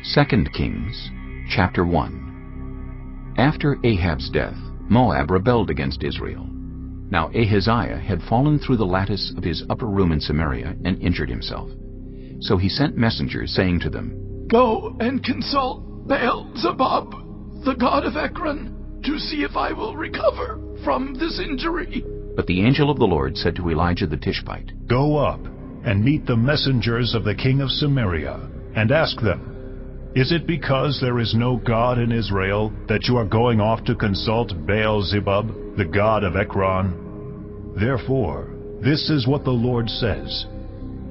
2 Kings, chapter 1. After Ahab's death, Moab rebelled against Israel. Now Ahaziah had fallen through the lattice of his upper room in Samaria and injured himself. So he sent messengers, saying to them, "Go and consult Baal-zebub, the god of Ekron, to see if I will recover from this injury." But the angel of the Lord said to Elijah the Tishbite, "Go up and meet the messengers of the king of Samaria, and ask them, 'Is it because there is no God in Israel that you are going off to consult Baal-zebub, the god of Ekron? Therefore, this is what the Lord says,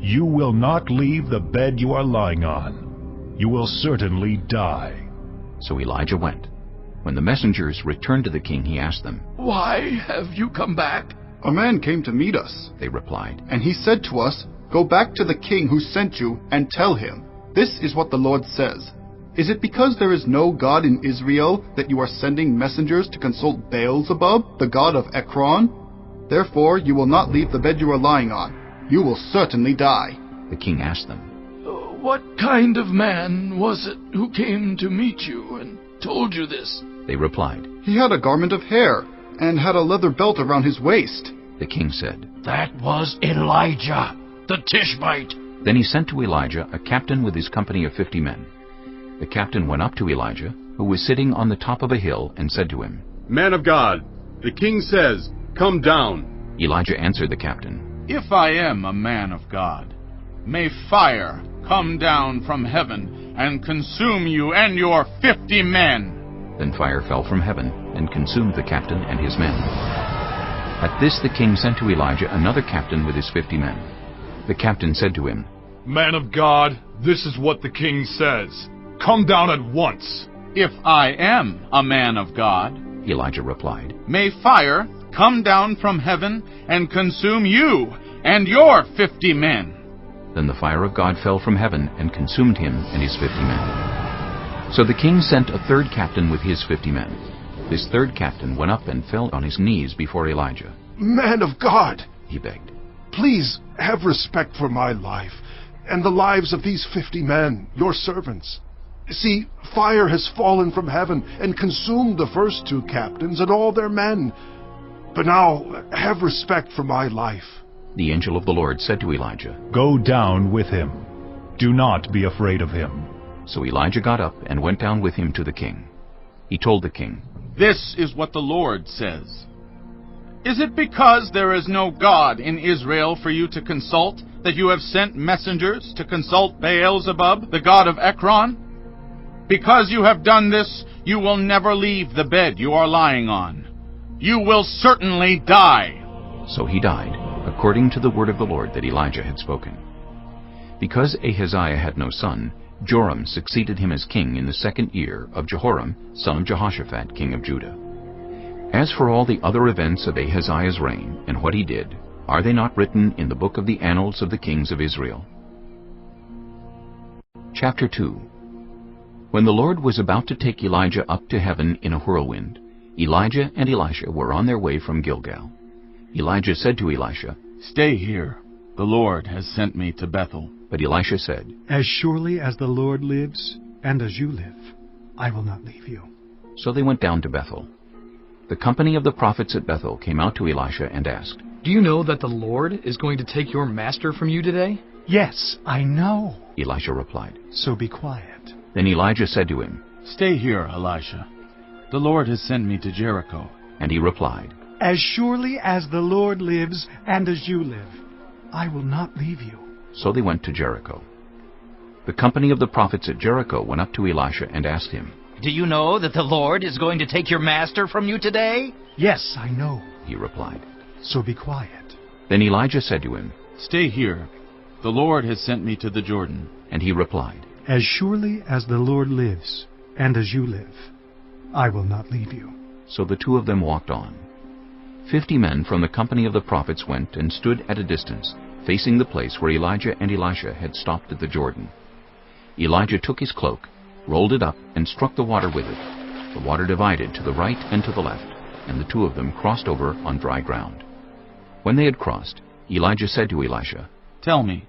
you will not leave the bed you are lying on. You will certainly die.'" So Elijah went. When the messengers returned to the king, he asked them, "Why have you come back?" "A man came to meet us," they replied. "and he said to us, 'Go back to the king who sent you and tell him, this is what the Lord says. Is it because there is no God in Israel that you are sending messengers to consult Baal-zebub, the god of Ekron? Therefore you will not leave the bed you are lying on. You will certainly die.'" The king asked them, "What kind of man was it who came to meet you and told you this?" They replied. "He had a garment of hair and had a leather belt around his waist." The king said, "That was Elijah, the Tishbite." Then he sent to Elijah a captain with his company of 50 men. The captain went up to Elijah, who was sitting on the top of a hill, and said to him, "Man of God, the king says, 'Come down.'" Elijah answered the captain, "If I am a man of God, may fire come down from heaven and consume you and your 50 men." Then fire fell from heaven and consumed the captain and his men. At this the king sent to Elijah another captain with his 50 men. The captain said to him, "Man of God, this is what the king says. Come down at once." "If I am a man of God," Elijah replied, "may fire come down from heaven and consume you and your 50 men." Then the fire of God fell from heaven and consumed him and his 50 men. So the king sent a third captain with his 50 men. This third captain went up and fell on his knees before Elijah. "Man of God," he begged, "please have respect for my life and the lives of these 50 men, your servants. See, fire has fallen from heaven and consumed the first 2 captains and all their men. But now have respect for my life." The angel of the Lord said to Elijah, "Go down with him. Do not be afraid of him." So Elijah got up and went down with him to the king. He told the king, "This is what the Lord says. Is it because there is no God in Israel for you to consult that you have sent messengers to consult Baal-zebub, the god of Ekron? Because you have done this, you will never leave the bed you are lying on. You will certainly die." So he died, according to the word of the Lord that Elijah had spoken. Because Ahaziah had no son, Joram succeeded him as king in the 2nd year of Jehoram, son of Jehoshaphat, king of Judah. As for all the other events of Ahaziah's reign, and what he did, are they not written in the book of the annals of the kings of Israel? Chapter 2. When the Lord was about to take Elijah up to heaven in a whirlwind, Elijah and Elisha were on their way from Gilgal. Elijah said to Elisha, "Stay here. The Lord has sent me to Bethel." But Elisha said, "As surely as the Lord lives, and as you live, I will not leave you." So they went down to Bethel. The company of the prophets at Bethel came out to Elisha and asked, "Do you know that the Lord is going to take your master from you today?" "Yes, I know," Elisha replied. "So be quiet." Then Elijah said to him, "Stay here, Elisha. The Lord has sent me to Jericho." And he replied, "As surely as the Lord lives, and as you live, I will not leave you." So they went to Jericho. The company of the prophets at Jericho went up to Elisha and asked him, "Do you know that the Lord is going to take your master from you today?" "Yes, I know," he replied. "So be quiet." Then Elijah said to him, "Stay here. The Lord has sent me to the Jordan." And he replied, "As surely as the Lord lives, and as you live, I will not leave you." So the 2 of them walked on. 50 men from the company of the prophets went and stood at a distance, facing the place where Elijah and Elisha had stopped at the Jordan. Elijah took his cloak, rolled it up, and struck the water with it. The water divided to the right and to the left, and the 2 of them crossed over on dry ground. When they had crossed, Elijah said to Elisha, "Tell me,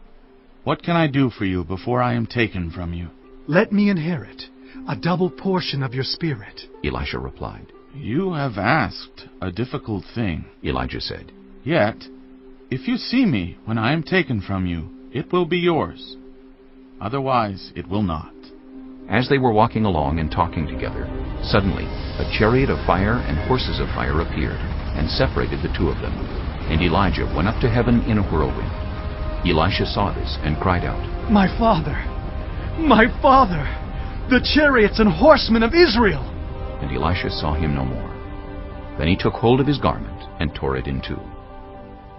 what can I do for you before I am taken from you?" Let me inherit a double portion of your spirit. Elisha replied. You have asked a difficult thing, Elijah said. Yet, if you see me when I am taken from you, it will be yours. Otherwise, it will not. As they were walking along and talking together, suddenly a chariot of fire and horses of fire appeared, and separated the two of them. And Elijah went up to heaven in a whirlwind. Elisha saw this and cried out, My father! My father! The chariots and horsemen of Israel! And Elisha saw him no more. Then he took hold of his garment and tore it in two.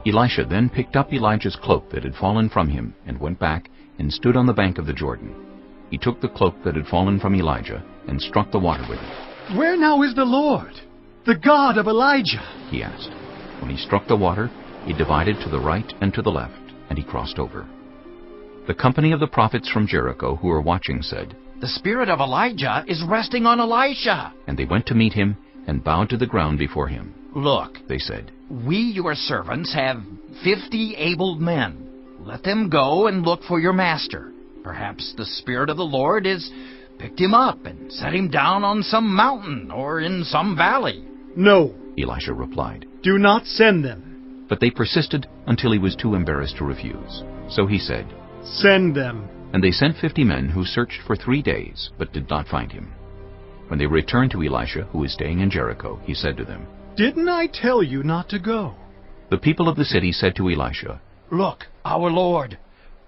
Elisha then picked up Elijah's cloak that had fallen from him and went back and stood on the bank of the Jordan. He took the cloak that had fallen from Elijah and struck the water with it. Where now is the Lord, the God of Elijah? He asked. When he struck the water, it divided to the right and to the left, and he crossed over. The company of the prophets from Jericho who were watching said, The spirit of Elijah is resting on Elisha. And they went to meet him and bowed to the ground before him. Look, they said, we, your servants, have 50 able men. Let them go and look for your master. Perhaps the Spirit of the Lord has picked him up and set him down on some mountain or in some valley. No, Elisha replied. Do not send them. But they persisted until he was too embarrassed to refuse. So he said, Send them. And they sent 50 men who searched for 3 days, but did not find him. When they returned to Elisha, who was staying in Jericho, he said to them, Didn't I tell you not to go? The people of the city said to Elisha, Look, our Lord,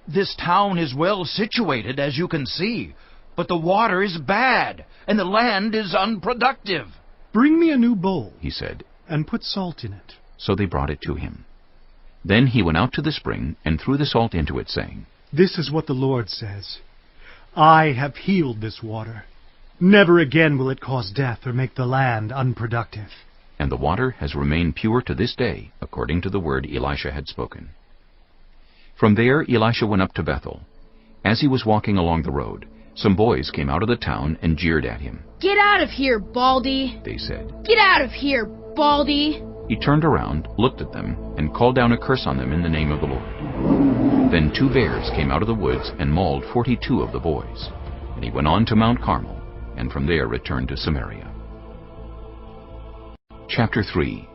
this town is well situated, as you can see, but the water is bad, and the land is unproductive. Bring me a new bowl, he said, and put salt in it. So they brought it to him. Then he went out to the spring and threw the salt into it, saying, This is what the Lord says. I have healed this water. Never again will it cause death or make the land unproductive. And the water has remained pure to this day, according to the word Elisha had spoken. From there Elisha went up to Bethel. As he was walking along the road, some boys came out of the town and jeered at him. Get out of here, Baldy! They said. Get out of here, Baldy! He turned around, looked at them, and called down a curse on them in the name of the Lord. Then 2 bears came out of the woods and mauled 42 of the boys. And he went on to Mount Carmel, and from there returned to Samaria. Chapter 3.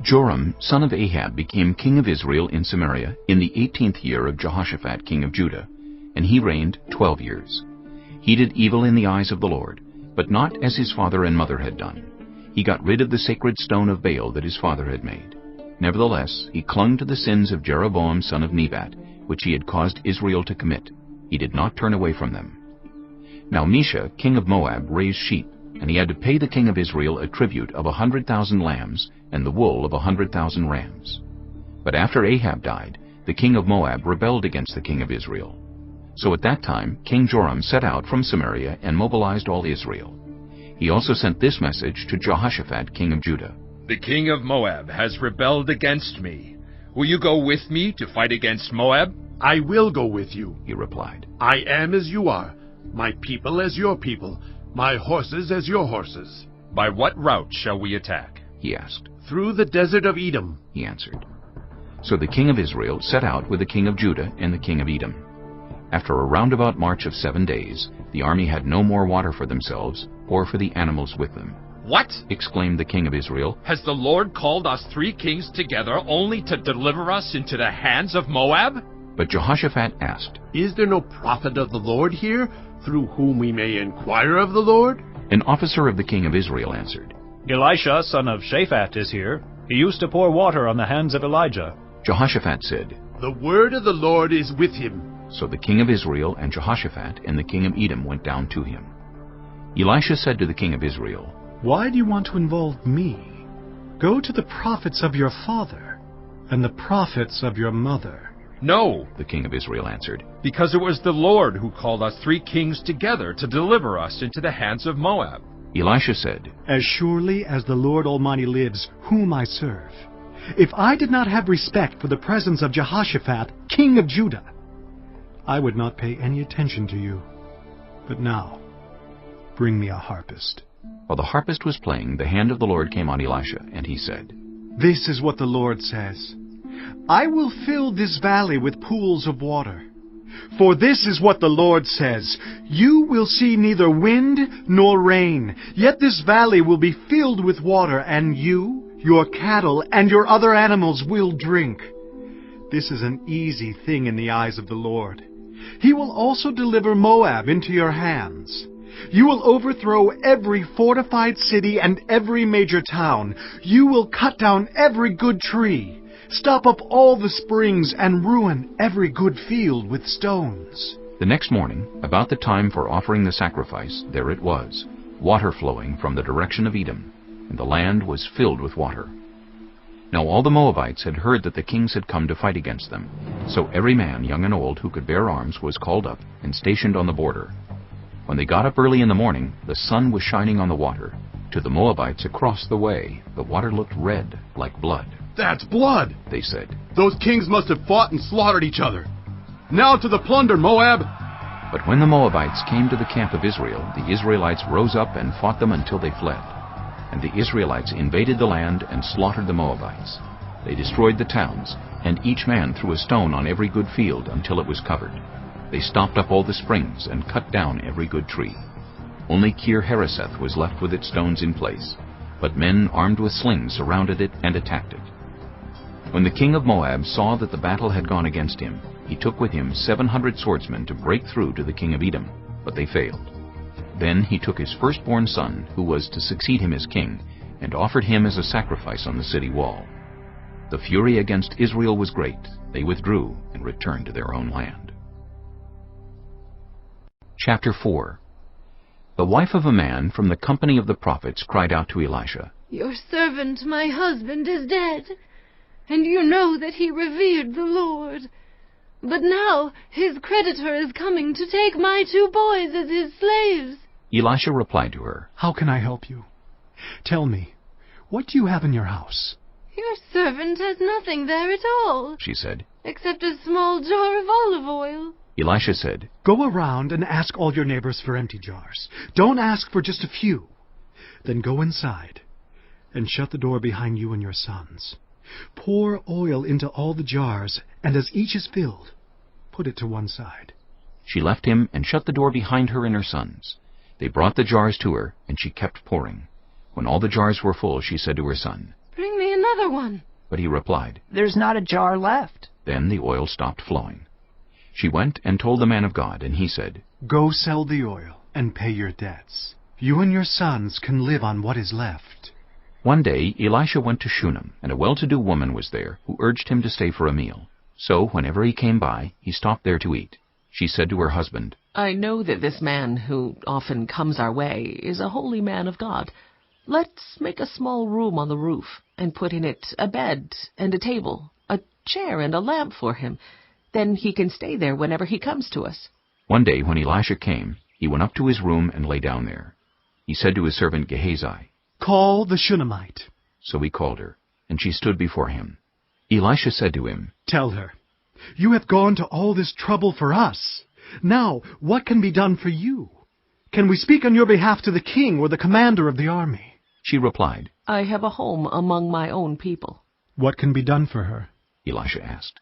Joram, son of Ahab, became king of Israel in Samaria in the 18th year of Jehoshaphat, king of Judah, and he reigned 12 years. He did evil in the eyes of the Lord, but not as his father and mother had done. He got rid of the sacred stone of Baal that his father had made. Nevertheless, he clung to the sins of Jeroboam, son of Nebat, which he had caused Israel to commit. He did not turn away from them. Now Mesha, king of Moab, raised sheep, and he had to pay the king of Israel a tribute of 100,000 lambs and the wool of 100,000 rams. But after Ahab died, the king of Moab rebelled against the king of Israel. So at that time King Joram set out from Samaria and mobilized all Israel. He also sent this message to Jehoshaphat, king of Judah. The king of Moab has rebelled against me. Will you go with me to fight against Moab? I will go with you, he replied. I am as you are, my people as your people, my horses as your horses. By what route shall we attack? He asked. Through the desert of Edom, he answered. So the king of Israel set out with the king of Judah and the king of Edom. After a roundabout march of 7 days, the army had no more water for themselves or for the animals with them. What? Exclaimed the king of Israel. Has the Lord called us 3 kings together only to deliver us into the hands of Moab? But Jehoshaphat asked, Is there no prophet of the Lord here, through whom we may inquire of the Lord? An officer of the king of Israel answered, Elisha, son of Shaphat, is here. He used to pour water on the hands of Elijah. Jehoshaphat said, The word of the Lord is with him. So the king of Israel and Jehoshaphat and the king of Edom went down to him. Elisha said to the king of Israel, Why do you want to involve me? Go to the prophets of your father and the prophets of your mother. No, the king of Israel answered, because it was the Lord who called us 3 kings together to deliver us into the hands of Moab. Elisha said, As surely as the Lord Almighty lives, whom I serve, if I did not have respect for the presence of Jehoshaphat, king of Judah, I would not pay any attention to you. But now, bring me a harpist. While the harpist was playing, the hand of the Lord came on Elisha, and he said, This is what the Lord says. I will fill this valley with pools of water, For this is what the Lord says, You will see neither wind nor rain, yet this valley will be filled with water, and you, your cattle, and your other animals will drink. This is an easy thing in the eyes of the Lord. He will also deliver Moab into your hands. You will overthrow every fortified city and every major town. You will cut down every good tree, stop up all the springs, and ruin every good field with stones. The next morning, about the time for offering the sacrifice, there it was, water flowing from the direction of Edom, and the land was filled with water. Now all the Moabites had heard that the kings had come to fight against them. So every man, young and old, who could bear arms was called up and stationed on the border. When they got up early in the morning, the sun was shining on the water. To the Moabites across the way, the water looked red, like blood. That's blood, they said. Those kings must have fought and slaughtered each other. Now to the plunder, Moab! But when the Moabites came to the camp of Israel, the Israelites rose up and fought them until they fled. And the Israelites invaded the land and slaughtered the Moabites. They destroyed the towns, and each man threw a stone on every good field until it was covered. They stopped up all the springs and cut down every good tree. Only Kir-Hareseth was left with its stones in place, but men armed with slings surrounded it and attacked it. When the king of Moab saw that the battle had gone against him, he took with him 700 swordsmen to break through to the king of Edom, but they failed. Then he took his firstborn son, who was to succeed him as king, and offered him as a sacrifice on the city wall. The fury against Israel was great. They withdrew and returned to their own land. Chapter 4. The wife of a man from the company of the prophets cried out to Elisha, Your servant, my husband, is dead, and you know that he revered the Lord. But now his creditor is coming to take my 2 boys as his slaves. Elisha replied to her, How can I help you? Tell me, what do you have in your house? Your servant has nothing there at all, she said, except a small jar of olive oil. Elisha said, Go around and ask all your neighbors for empty jars. Don't ask for just a few. Then go inside and shut the door behind you and your sons. Pour oil into all the jars, and as each is filled, put it to one side. She left him and shut the door behind her and her sons. They brought the jars to her, and she kept pouring. When all the jars were full, she said to her son, Bring me another one. But he replied, There's not a jar left. Then the oil stopped flowing. She went and told the man of God, and he said, Go sell the oil and pay your debts. You and your sons can live on what is left. One day Elisha went to Shunem, and a well-to-do woman was there, who urged him to stay for a meal. So whenever he came by, he stopped there to eat. She said to her husband, I know that this man who often comes our way is a holy man of God. Let's make a small room on the roof, and put in it a bed and a table, a chair and a lamp for him. Then he can stay there whenever he comes to us. One day when Elisha came, he went up to his room and lay down there. He said to his servant Gehazi, Call the Shunammite. So he called her, and she stood before him. Elisha said to him, Tell her, You have gone to all this trouble for us. Now, what can be done for you? Can we speak on your behalf to the king or the commander of the army? She replied, I have a home among my own people. What can be done for her? Elisha asked.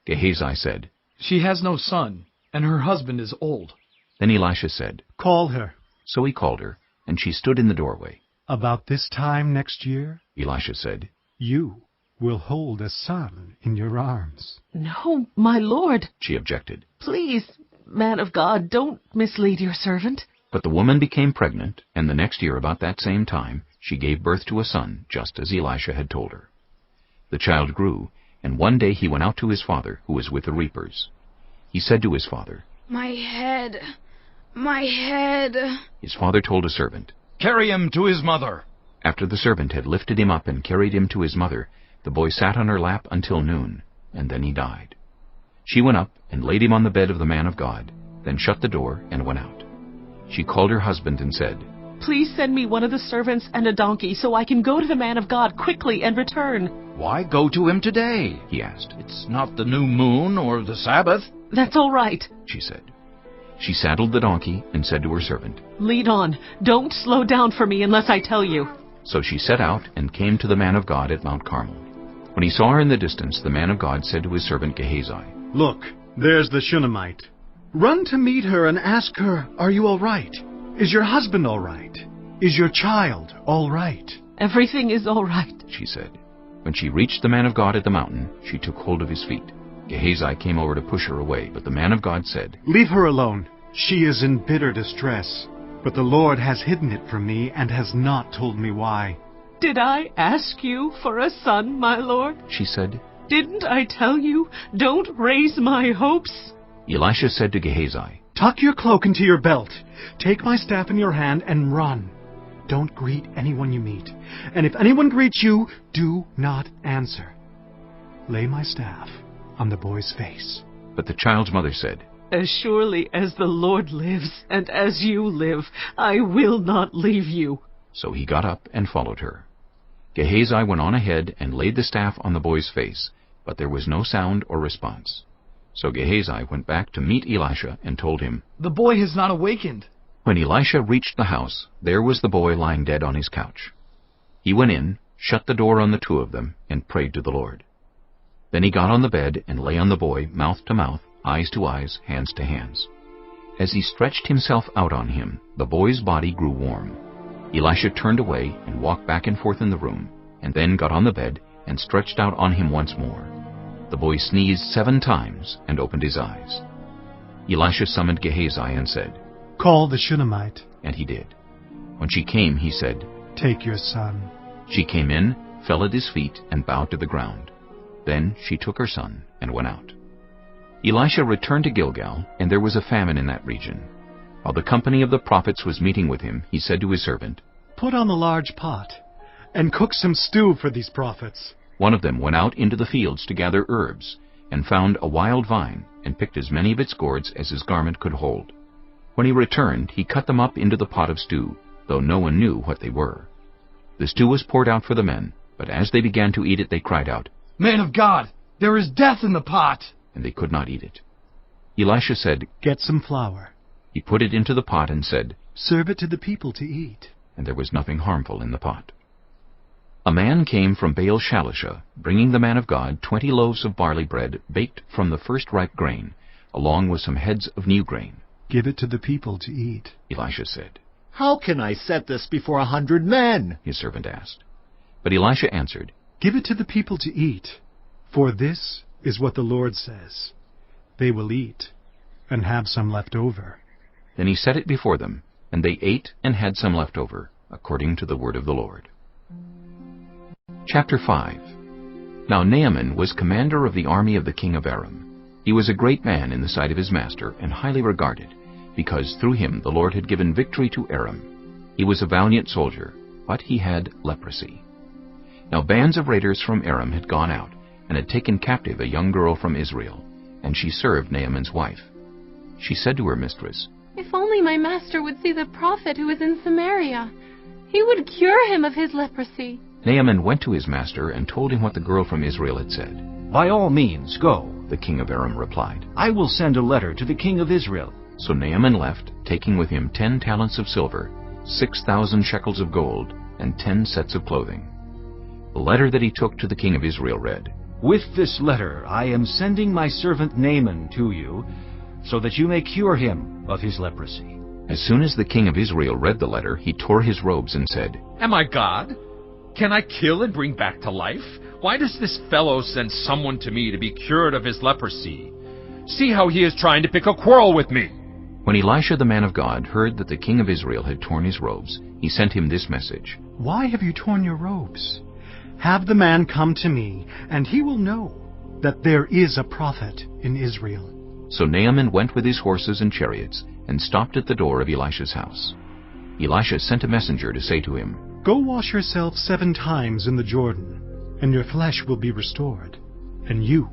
Gehazi said, She has no son, and her husband is old. Then Elisha said, Call her. So he called her, and she stood in the doorway. About this time next year, Elisha said, You will hold a son in your arms. No, my lord, she objected. Please, man of God, don't mislead your servant. But the woman became pregnant, and the next year about that same time she gave birth to a son, just as Elisha had told her. The child grew, and one day he went out to his father, who was with the reapers. He said to his father, My head, my head. His father told a servant, Carry him to his mother. After the servant had lifted him up and carried him to his mother, the boy sat on her lap until noon, and then he died. She went up and laid him on the bed of the man of God, then shut the door and went out. She called her husband and said, Please send me one of the servants and a donkey so I can go to the man of God quickly and return. Why go to him today? He asked. It's not the new moon or the Sabbath. That's all right, she said. She saddled the donkey and said to her servant, Lead on. Don't slow down for me unless I tell you. So she set out and came to the man of God at Mount Carmel. When he saw her in the distance, the man of God said to his servant Gehazi, Look, there's the Shunammite. Run to meet her and ask her, are you all right? Is your husband all right? Is your child all right? Everything is all right, she said. When she reached the man of God at the mountain, she took hold of his feet. Gehazi came over to push her away, but the man of God said, Leave her alone. She is in bitter distress, but the Lord has hidden it from me and has not told me why. Did I ask you for a son, my lord? She said. Didn't I tell you, don't raise my hopes? Elisha said to Gehazi, Tuck your cloak into your belt. Take my staff in your hand and run. Don't greet anyone you meet. And if anyone greets you, do not answer. Lay my staff on the boy's face. But the child's mother said, As surely as the Lord lives, and as you live, I will not leave you. So he got up and followed her. Gehazi went on ahead and laid the staff on the boy's face, but there was no sound or response. So Gehazi went back to meet Elisha and told him, The boy has not awakened. When Elisha reached the house, there was the boy lying dead on his couch. He went in, shut the door on the two of them, and prayed to the Lord. Then he got on the bed and lay on the boy, mouth to mouth, eyes to eyes, hands to hands. As he stretched himself out on him, the boy's body grew warm. Elisha turned away and walked back and forth in the room, and then got on the bed and stretched out on him once more. The boy sneezed 7 times and opened his eyes. Elisha summoned Gehazi and said, Call the Shunammite. And he did. When she came, he said, Take your son. She came in, fell at his feet, and bowed to the ground. Then she took her son and went out. Elisha returned to Gilgal, and there was a famine in that region. While the company of the prophets was meeting with him, he said to his servant, Put on the large pot, and cook some stew for these prophets. One of them went out into the fields to gather herbs, and found a wild vine, and picked as many of its gourds as his garment could hold. When he returned, he cut them up into the pot of stew, though no one knew what they were. The stew was poured out for the men, but as they began to eat it, they cried out, Man of God, there is death in the pot! And they could not eat it. Elisha said, Get some flour. He put it into the pot and said, Serve it to the people to eat. And there was nothing harmful in the pot. A man came from Baal-Shalisha, bringing the man of God 20 loaves of barley bread baked from the first ripe grain, along with some heads of new grain. Give it to the people to eat, Elisha said. How can I set this before 100 men? His servant asked. But Elisha answered, Give it to the people to eat, for this is what the Lord says. They will eat, and have some left over. Then he set it before them, and they ate and had some left over, according to the word of the Lord. Chapter 5. Now Naaman was commander of the army of the king of Aram. He was a great man in the sight of his master, and highly regarded, because through him the Lord had given victory to Aram. He was a valiant soldier, but he had leprosy. Now bands of raiders from Aram had gone out, and had taken captive a young girl from Israel, and she served Naaman's wife. She said to her mistress, If only my master would see the prophet who is in Samaria, he would cure him of his leprosy. Naaman went to his master and told him what the girl from Israel had said. By all means, go, the king of Aram replied. I will send a letter to the king of Israel. So Naaman left, taking with him 10 talents of silver, 6,000 shekels of gold, and 10 sets of clothing. The letter that he took to the king of Israel read, With this letter I am sending my servant Naaman to you, so that you may cure him of his leprosy. As soon as the king of Israel read the letter, he tore his robes and said, Am I God? Can I kill and bring back to life? Why does this fellow send someone to me to be cured of his leprosy? See how he is trying to pick a quarrel with me. When Elisha the man of God heard that the king of Israel had torn his robes, he sent him this message. Why have you torn your robes? Have the man come to me, and he will know that there is a prophet in Israel. So Naaman went with his horses and chariots, and stopped at the door of Elisha's house. Elisha sent a messenger to say to him, Go wash yourself 7 times in the Jordan, and your flesh will be restored, and you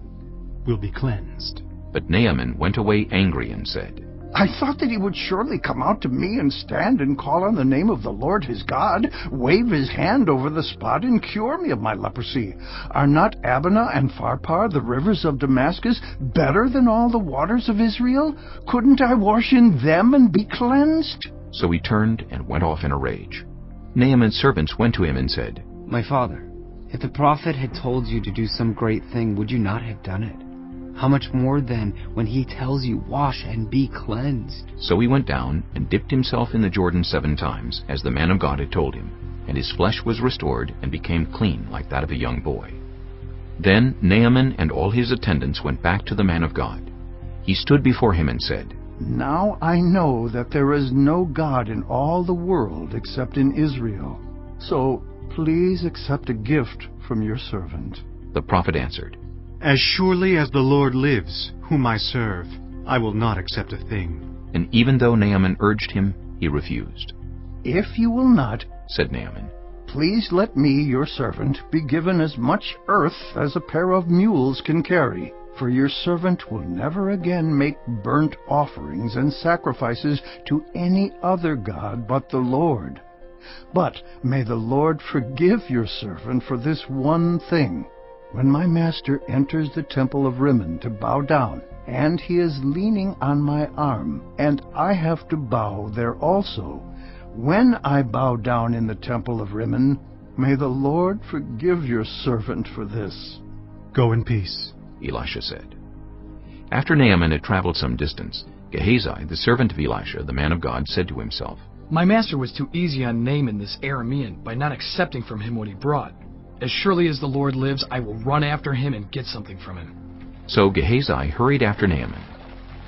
will be cleansed. But Naaman went away angry and said, I thought that he would surely come out to me and stand and call on the name of the Lord his God, wave his hand over the spot and cure me of my leprosy. Are not Abana and Pharpar, the rivers of Damascus, better than all the waters of Israel? Couldn't I wash in them and be cleansed? So he turned and went off in a rage. Naaman's servants went to him and said, My father, if the prophet had told you to do some great thing, would you not have done it? How much more then when he tells you, wash and be cleansed? So he went down and dipped himself in the Jordan 7 times, as the man of God had told him, and his flesh was restored and became clean like that of a young boy. Then Naaman and all his attendants went back to the man of God. He stood before him and said, Now I know that there is no God in all the world except in Israel. So please accept a gift from your servant. The prophet answered, As surely as the Lord lives, whom I serve, I will not accept a thing. And even though Naaman urged him, he refused. If you will not, said Naaman, please let me, your servant, be given as much earth as a pair of mules can carry, for your servant will never again make burnt offerings and sacrifices to any other god but the Lord. But may the Lord forgive your servant for this one thing. When my master enters the temple of Rimmon to bow down, and he is leaning on my arm, and I have to bow there also, when I bow down in the temple of Rimmon, may the Lord forgive your servant for this. Go in peace, Elisha said. After Naaman had traveled some distance, Gehazi, the servant of Elisha, the man of God, said to himself, My master was too easy on Naaman this Aramean by not accepting from him what he brought. As surely as the Lord lives, I will run after him and get something from him. So Gehazi hurried after Naaman.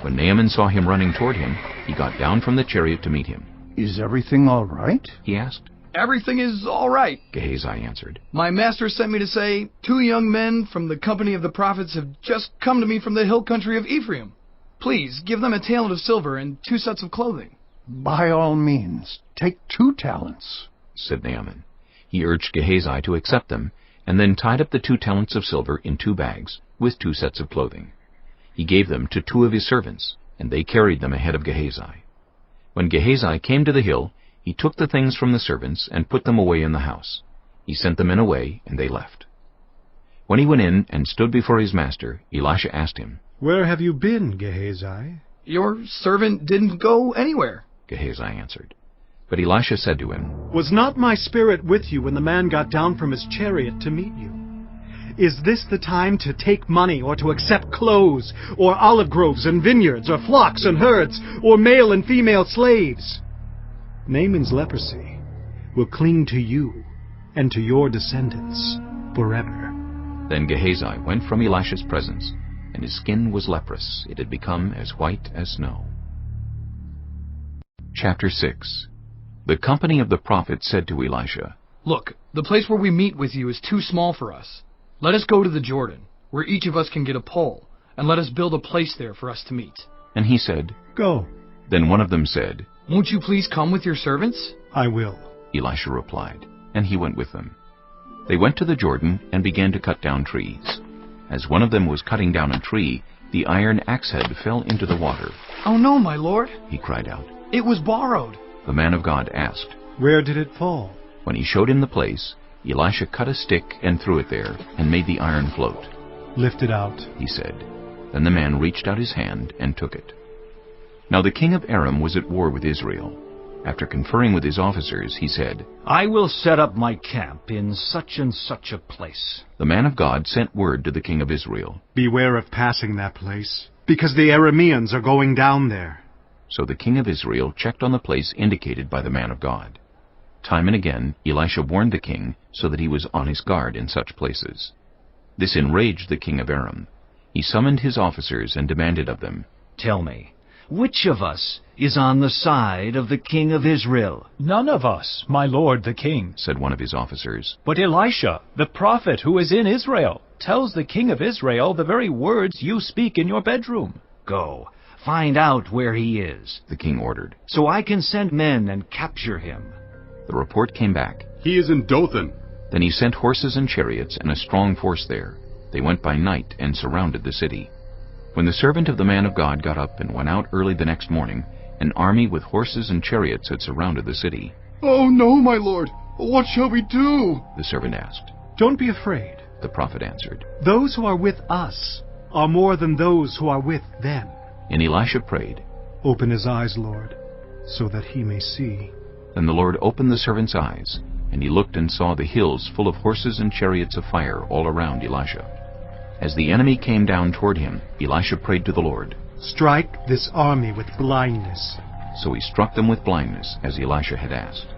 When Naaman saw him running toward him, he got down from the chariot to meet him. Is everything all right? He asked. Everything is all right, Gehazi answered. My master sent me to say, 2 young men from the company of the prophets have just come to me from the hill country of Ephraim. Please, give them a talent of silver and 2 sets of clothing. By all means, take 2 talents, said Naaman. He urged Gehazi to accept them, and then tied up the 2 talents of silver in 2 bags, with 2 sets of clothing. He gave them to 2 of his servants, and they carried them ahead of Gehazi. When Gehazi came to the hill, he took the things from the servants and put them away in the house. He sent the men away, and they left. When he went in and stood before his master, Elisha asked him, Where have you been, Gehazi? Your servant didn't go anywhere, Gehazi answered. But Elisha said to him, Was not my spirit with you when the man got down from his chariot to meet you? Is this the time to take money, or to accept clothes, or olive groves and vineyards, or flocks and herds, or male and female slaves? Naaman's leprosy will cling to you and to your descendants forever. Then Gehazi went from Elisha's presence, and his skin was leprous. It had become as white as snow. Chapter 6. The company of the prophets said to Elisha, Look, the place where we meet with you is too small for us. Let us go to the Jordan, where each of us can get a pole, and let us build a place there for us to meet. And he said, Go. Then one of them said, Won't you please come with your servants? I will, Elisha replied, and he went with them. They went to the Jordan and began to cut down trees. As one of them was cutting down a tree, the iron axe head fell into the water. Oh no, my lord, he cried out. It was borrowed. The man of God asked, Where did it fall? When he showed him the place, Elisha cut a stick and threw it there, and made the iron float. Lift it out, he said. Then the man reached out his hand and took it. Now the king of Aram was at war with Israel. After conferring with his officers, he said, I will set up my camp in such and such a place. The man of God sent word to the king of Israel, Beware of passing that place, because the Arameans are going down there. So the king of Israel checked on the place indicated by the man of God. Time and again Elisha warned the king so that he was on his guard in such places. This enraged the king of Aram. He summoned his officers and demanded of them, Tell me, which of us is on the side of the king of Israel? None of us, my lord the king, said one of his officers. But Elisha, the prophet who is in Israel, tells the king of Israel the very words you speak in your bedroom. Go, find out where he is, the king ordered, so I can send men and capture him. The report came back. He is in Dothan. Then he sent horses and chariots and a strong force there. They went by night and surrounded the city. When the servant of the man of God got up and went out early the next morning, an army with horses and chariots had surrounded the city. Oh no, my lord! What shall we do? The servant asked. Don't be afraid, the prophet answered. Those who are with us are more than those who are with them. And Elisha prayed, Open his eyes, Lord, so that he may see. Then the Lord opened the servant's eyes, and he looked and saw the hills full of horses and chariots of fire all around Elisha. As the enemy came down toward him, Elisha prayed to the Lord. Strike this army with blindness. So he struck them with blindness, as Elisha had asked.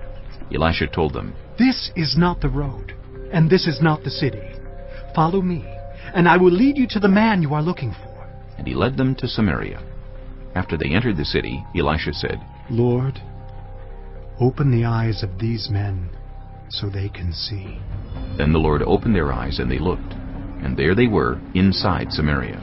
Elisha told them, This is not the road, and this is not the city. Follow me, and I will lead you to the man you are looking for. And he led them to Samaria. After they entered the city, Elisha said, Lord, open the eyes of these men so they can see. Then the Lord opened their eyes, and they looked, and there they were, inside Samaria.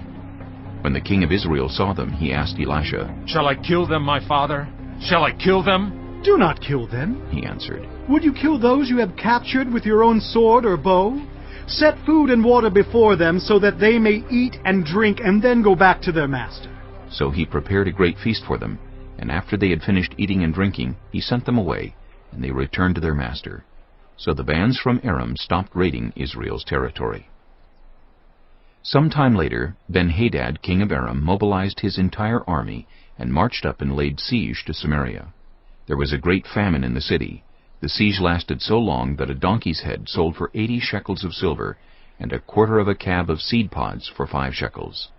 When the king of Israel saw them, he asked Elisha, Shall I kill them, my father? Shall I kill them? Do not kill them, he answered. Would you kill those you have captured with your own sword or bow? Set food and water before them so that they may eat and drink and then go back to their master. So he prepared a great feast for them, and after they had finished eating and drinking, he sent them away, and they returned to their master. So the bands from Aram stopped raiding Israel's territory. Some time later, Ben-Hadad, king of Aram, mobilized his entire army and marched up and laid siege to Samaria. There was a great famine in the city. The siege lasted so long that a donkey's head sold for 80 shekels of silver, and a quarter of a cab of seed pods for 5 shekels.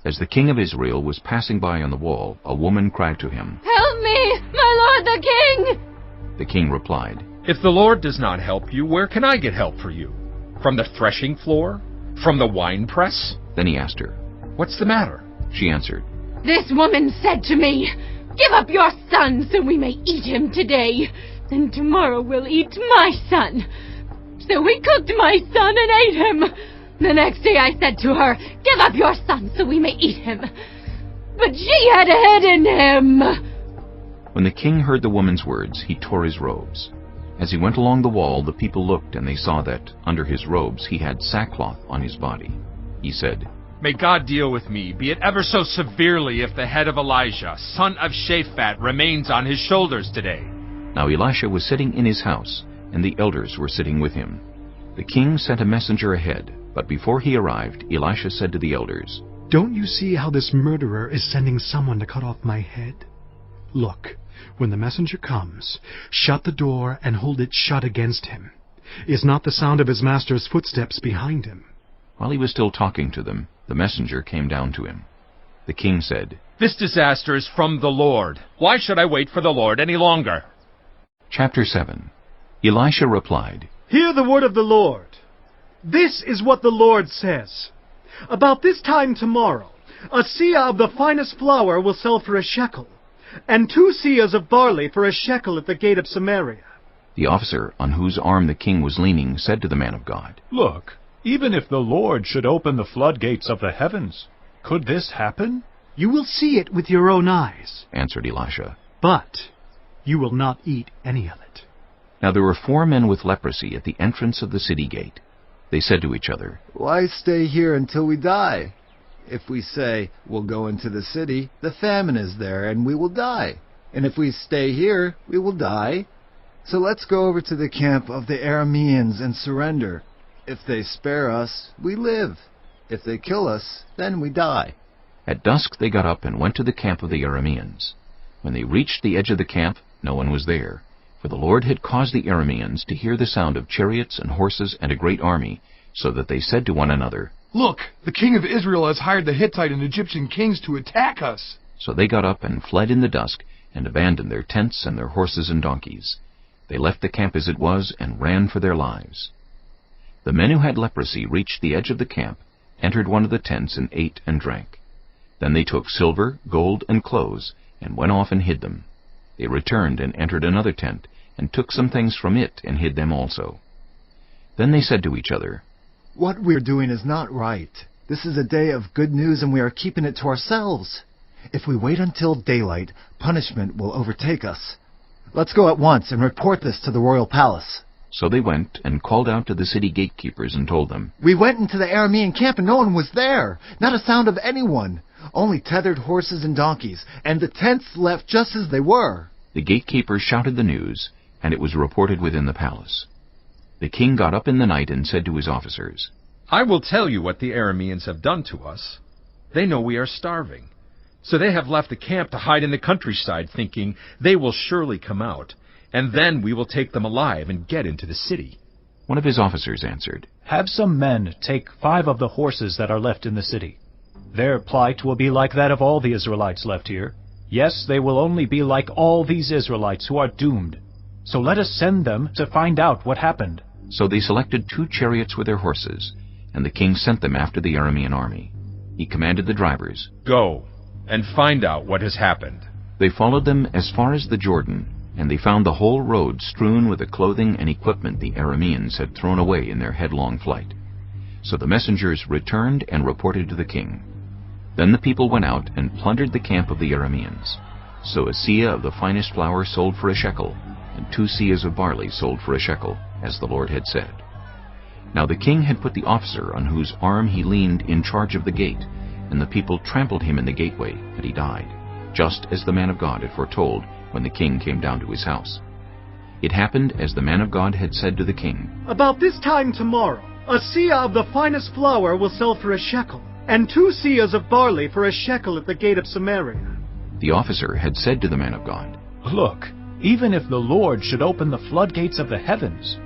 As the king of Israel was passing by on the wall, a woman cried to him, Help me, my lord the king! The king replied, If the Lord does not help you, where can I get help for you? From the threshing floor? From the winepress? Then he asked her, What's the matter? She answered, This woman said to me, Give up your son so we may eat him today, and tomorrow we'll eat my son. So we cooked my son and ate him. The next day I said to her, Give up your son so we may eat him. But she had hidden him. When the king heard the woman's words, he tore his robes. As he went along the wall, the people looked, and they saw that, under his robes, he had sackcloth on his body. He said, May God deal with me, be it ever so severely, if the head of Elijah, son of Shaphat, remains on his shoulders today. Now Elisha was sitting in his house, and the elders were sitting with him. The king sent a messenger ahead, but before he arrived, Elisha said to the elders, Don't you see how this murderer is sending someone to cut off my head? Look, when the messenger comes, shut the door and hold it shut against him. Is not the sound of his master's footsteps behind him? While he was still talking to them, the messenger came down to him. The king said, This disaster is from the Lord. Why should I wait for the Lord any longer? Chapter 7. Elisha replied, Hear the word of the Lord. This is what the Lord says. About this time tomorrow, a seah of the finest flour will sell for a shekel, and 2 seahs of barley for a shekel at the gate of Samaria. The officer, on whose arm the king was leaning, said to the man of God, Look, even if the Lord should open the floodgates of the heavens, could this happen? You will see it with your own eyes, answered Elisha. But you will not eat any of it. Now there were 4 men with leprosy at the entrance of the city gate. They said to each other, Why stay here until we die? If we say, We'll go into the city, the famine is there, and we will die. And if we stay here, we will die. So let's go over to the camp of the Arameans and surrender. If they spare us, we live. If they kill us, then we die. At dusk they got up and went to the camp of the Arameans. When they reached the edge of the camp, no one was there, for the Lord had caused the Arameans to hear the sound of chariots and horses and a great army, so that they said to one another, Look, the king of Israel has hired the Hittite and Egyptian kings to attack us. So they got up and fled in the dusk, and abandoned their tents and their horses and donkeys. They left the camp as it was, and ran for their lives. The men who had leprosy reached the edge of the camp, entered one of the tents, and ate and drank. Then they took silver, gold, and clothes, and went off and hid them. They returned and entered another tent, and took some things from it, and hid them also. Then they said to each other, What we're doing is not right. This is a day of good news, and we are keeping it to ourselves. If we wait until daylight, punishment will overtake us. Let's go at once and report this to the royal palace. So they went and called out to the city gatekeepers and told them, We went into the Aramean camp and no one was there. Not a sound of anyone. Only tethered horses and donkeys, and the tents left just as they were. The gatekeepers shouted the news, and it was reported within the palace. The king got up in the night and said to his officers, I will tell you what the Arameans have done to us. They know we are starving. So they have left the camp to hide in the countryside, thinking they will surely come out, and then we will take them alive and get into the city. One of his officers answered, Have some men take 5 of the horses that are left in the city. Their plight will be like that of all the Israelites left here. Yes, they will only be like all these Israelites who are doomed. So let us send them to find out what happened." So they selected 2 chariots with their horses, and the king sent them after the Aramean army. He commanded the drivers, "Go and find out what has happened." They followed them as far as the Jordan, and they found the whole road strewn with the clothing and equipment the Arameans had thrown away in their headlong flight. So the messengers returned and reported to the king. Then the people went out and plundered the camp of the Arameans. So a seah of the finest flour sold for a shekel, and 2 seahs of barley sold for a shekel, as the Lord had said. Now the king had put the officer on whose arm he leaned in charge of the gate, and the people trampled him in the gateway, and he died, just as the man of God had foretold when the king came down to his house. It happened as the man of God had said to the king, "About this time tomorrow, a seah of the finest flour will sell for a shekel, and 2 seahs of barley for a shekel at the gate of Samaria." The officer had said to the man of God, "Look, even if the Lord should open the floodgates of the heavens,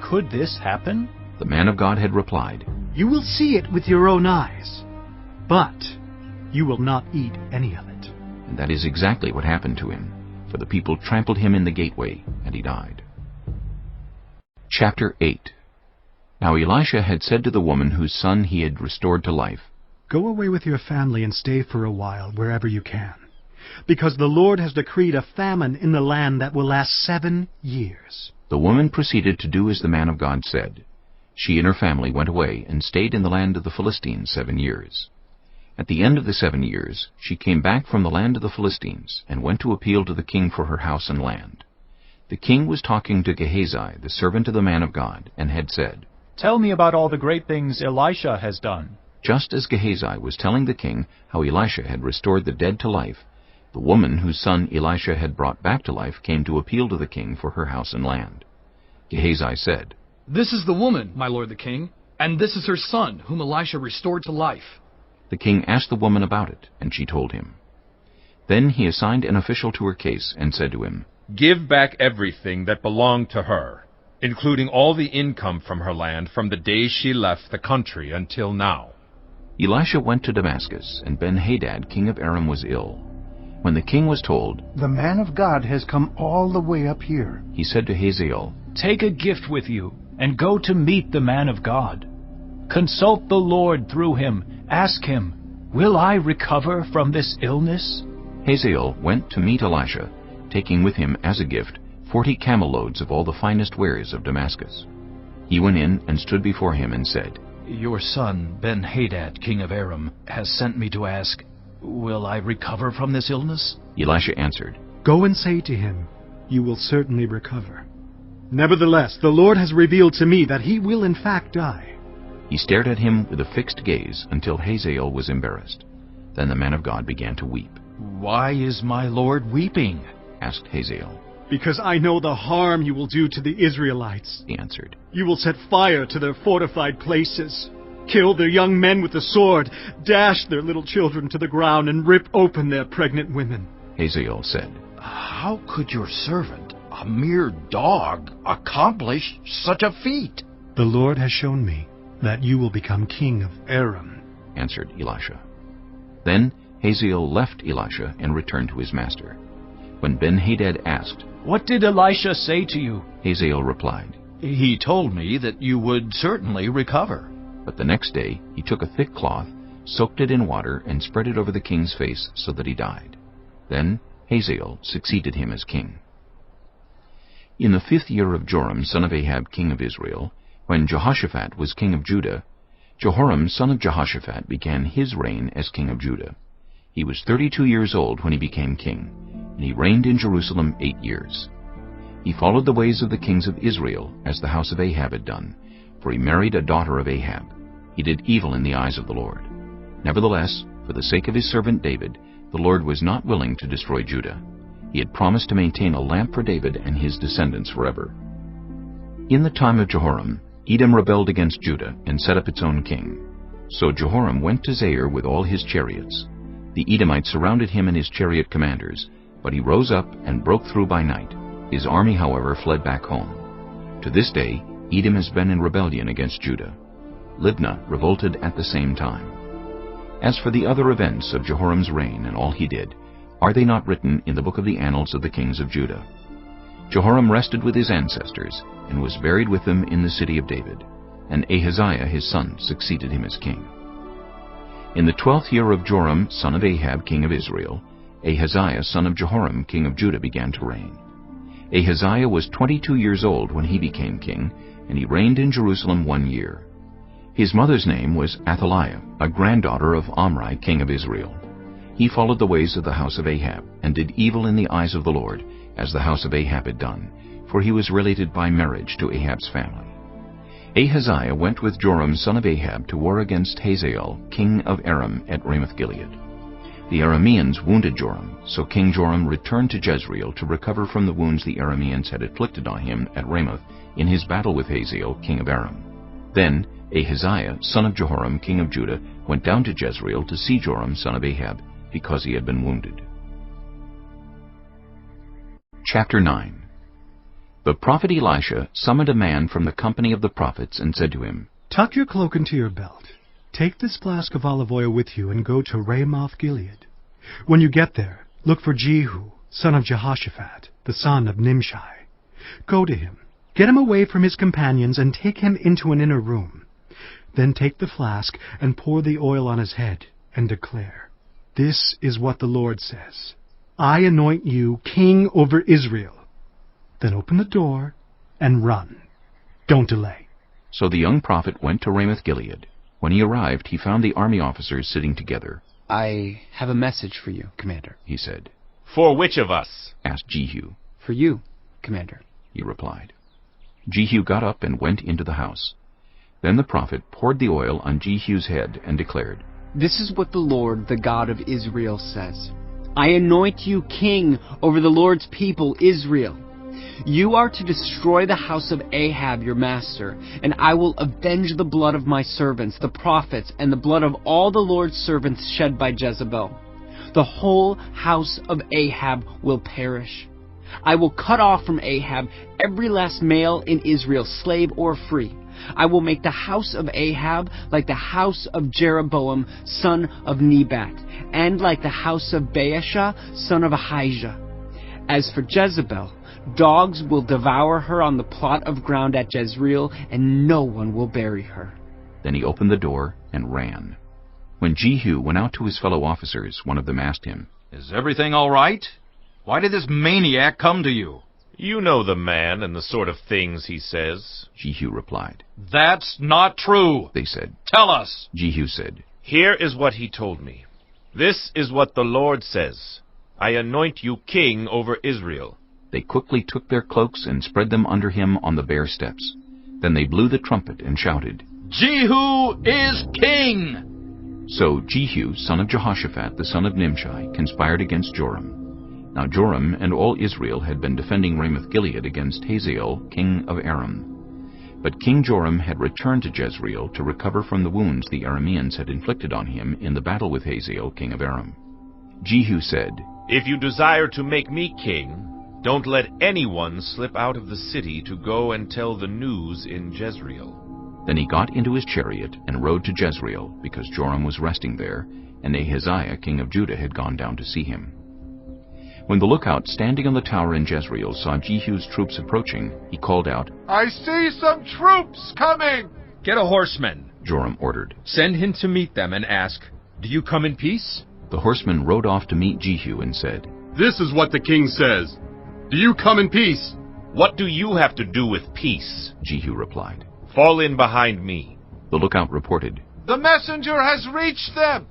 could this happen?" The man of God had replied, "You will see it with your own eyes, but you will not eat any of it." And that is exactly what happened to him, for the people trampled him in the gateway, and he died. Chapter 8. Now Elisha had said to the woman whose son he had restored to life, "Go away with your family and stay for a while wherever you can, because the Lord has decreed a famine in the land that will last 7 years. The woman proceeded to do as the man of God said. She and her family went away and stayed in the land of the Philistines 7 years. At the end of the 7 years, she came back from the land of the Philistines and went to appeal to the king for her house and land. The king was talking to Gehazi, the servant of the man of God, and had said, "Tell me about all the great things Elisha has done." Just as Gehazi was telling the king how Elisha had restored the dead to life, the woman whose son Elisha had brought back to life came to appeal to the king for her house and land. Gehazi said, "This is the woman, my lord the king, and this is her son, whom Elisha restored to life." The king asked the woman about it, and she told him. Then he assigned an official to her case and said to him, "Give back everything that belonged to her, including all the income from her land from the day she left the country until now." Elisha went to Damascus, and Ben-Hadad, king of Aram, was ill. When the king was told, "The man of God has come all the way up here," he said to Hazael, "Take a gift with you, and go to meet the man of God. Consult the Lord through him. Ask him, 'Will I recover from this illness?'" Hazael went to meet Elisha, taking with him as a gift 40 camel loads of all the finest wares of Damascus. He went in and stood before him and said, "Your son, Ben-Hadad, king of Aram, has sent me to ask, will I recover from this illness?" Elisha answered, "Go and say to him, 'You will certainly recover.' Nevertheless, the Lord has revealed to me that he will in fact die." He stared at him with a fixed gaze until Hazael was embarrassed. Then the man of God began to weep. "Why is my lord weeping?" asked Hazael. "Because I know the harm you will do to the Israelites," he answered. "You will set fire to their fortified places, kill their young men with the sword, dash their little children to the ground, and rip open their pregnant women." Hazael said, "How could your servant, a mere dog, accomplish such a feat?" "The Lord has shown me that you will become king of Aram," answered Elisha. Then Hazael left Elisha and returned to his master. When Ben-Hadad asked, "What did Elisha say to you?" Hazael replied, "He told me that you would certainly recover." But the next day he took a thick cloth, soaked it in water, and spread it over the king's face so that he died. Then Hazael succeeded him as king. In the 5th year of Joram, son of Ahab, king of Israel, when Jehoshaphat was king of Judah, Jehoram, son of Jehoshaphat, began his reign as king of Judah. He was 32 years old when he became king, and he reigned in Jerusalem 8 years. He followed the ways of the kings of Israel, as the house of Ahab had done, for he married a daughter of Ahab. He did evil in the eyes of the Lord. Nevertheless, for the sake of his servant David, the Lord was not willing to destroy Judah. He had promised to maintain a lamp for David and his descendants forever. In the time of Jehoram, Edom rebelled against Judah and set up its own king. So Jehoram went to Zair with all his chariots. The Edomites surrounded him and his chariot commanders, but he rose up and broke through by night. His army, however, fled back home. To this day, Edom has been in rebellion against Judah. Libnah revolted at the same time. As for the other events of Jehoram's reign and all he did, are they not written in the book of the annals of the kings of Judah? Jehoram rested with his ancestors, and was buried with them in the city of David, and Ahaziah his son succeeded him as king. In the 12th year of Joram son of Ahab king of Israel, Ahaziah son of Jehoram king of Judah began to reign. Ahaziah was 22 years old when he became king, and he reigned in Jerusalem 1 year. His mother's name was Athaliah, a granddaughter of Omri king of Israel. He followed the ways of the house of Ahab, and did evil in the eyes of the Lord, as the house of Ahab had done, for he was related by marriage to Ahab's family. Ahaziah went with Joram son of Ahab to war against Hazael, king of Aram, at Ramoth-Gilead. The Arameans wounded Joram, so King Joram returned to Jezreel to recover from the wounds the Arameans had inflicted on him at Ramoth in his battle with Hazael, king of Aram. Then Ahaziah, son of Jehoram, king of Judah, went down to Jezreel to see Joram, son of Ahab, because he had been wounded. Chapter 9. The prophet Elisha summoned a man from the company of the prophets and said to him, Tuck your cloak into your belt. Take this flask of olive oil with you and go to Ramoth-Gilead. When you get there, look for Jehu, son of Jehoshaphat, the son of Nimshi. Go to him, get him away from his companions, and take him into an inner room. Then take the flask and pour the oil on his head, and declare, This is what the Lord says. I anoint you king over Israel. Then open the door and run. Don't delay. So the young prophet went to Ramoth-Gilead. When he arrived, he found the army officers sitting together. I have a message for you, Commander, he said. For which of us? Asked Jehu. For you, Commander, he replied. Jehu got up and went into the house. Then the prophet poured the oil on Jehu's head and declared, This is what the Lord, the God of Israel, says. I anoint you king over the Lord's people, Israel. You are to destroy the house of Ahab, your master, and I will avenge the blood of my servants, the prophets, and the blood of all the Lord's servants shed by Jezebel. The whole house of Ahab will perish. I will cut off from Ahab every last male in Israel, slave or free. I will make the house of Ahab like the house of Jeroboam, son of Nebat, and like the house of Baasha, son of Ahijah. As for Jezebel, dogs will devour her on the plot of ground at Jezreel, and no one will bury her. Then he opened the door and ran. When Jehu went out to his fellow officers, one of them asked him, Is everything all right? Why did this maniac come to you? You know the man and the sort of things he says. Jehu replied. That's not true, they said. Tell us. Jehu said, Here is what he told me. This is what the Lord says. I anoint you king over Israel. They quickly took their cloaks and spread them under him on the bare steps. Then they blew the trumpet and shouted, Jehu is king! So Jehu, son of Jehoshaphat, the son of Nimshi, conspired against Joram. Now Joram and all Israel had been defending Ramoth-Gilead against Hazael, king of Aram. But King Joram had returned to Jezreel to recover from the wounds the Arameans had inflicted on him in the battle with Hazael, king of Aram. Jehu said, If you desire to make me king, don't let anyone slip out of the city to go and tell the news in Jezreel. Then he got into his chariot and rode to Jezreel, because Joram was resting there, and Ahaziah, king of Judah, had gone down to see him. When the lookout standing on the tower in Jezreel saw Jehu's troops approaching, he called out, I see some troops coming! Get a horseman, Joram ordered. Send him to meet them and ask, Do you come in peace? The horseman rode off to meet Jehu and said, This is what the king says. Do you come in peace? What do you have to do with peace? Jehu replied. Fall in behind me. The lookout reported, The messenger has reached them,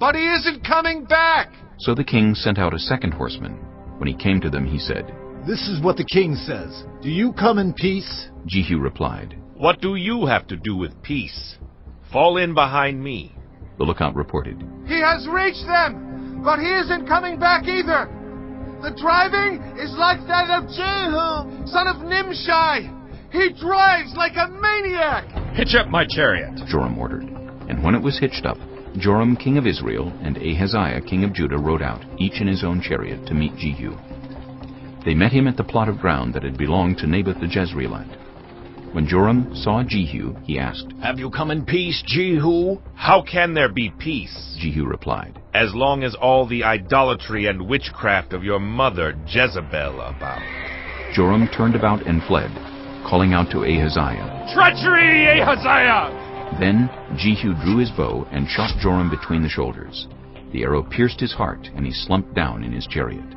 but he isn't coming back. So the king sent out a second horseman. When he came to them, he said, This is what the king says. Do you come in peace? Jehu replied, What do you have to do with peace? Fall in behind me. The lookout reported, He has reached them, but he isn't coming back either. The driving is like that of Jehu, son of Nimshi. He drives like a maniac. Hitch up my chariot, Joram ordered. And when it was hitched up, Joram, king of Israel, and Ahaziah, king of Judah, rode out, each in his own chariot, to meet Jehu. They met him at the plot of ground that had belonged to Naboth the Jezreelite. When Joram saw Jehu, he asked, "Have you come in peace, Jehu?" "How can there be peace?" Jehu replied, "as long as all the idolatry and witchcraft of your mother Jezebel abound." Joram turned about and fled, calling out to Ahaziah, "Treachery, Ahaziah!" Then Jehu drew his bow and shot Joram between the shoulders. The arrow pierced his heart, and he slumped down in his chariot.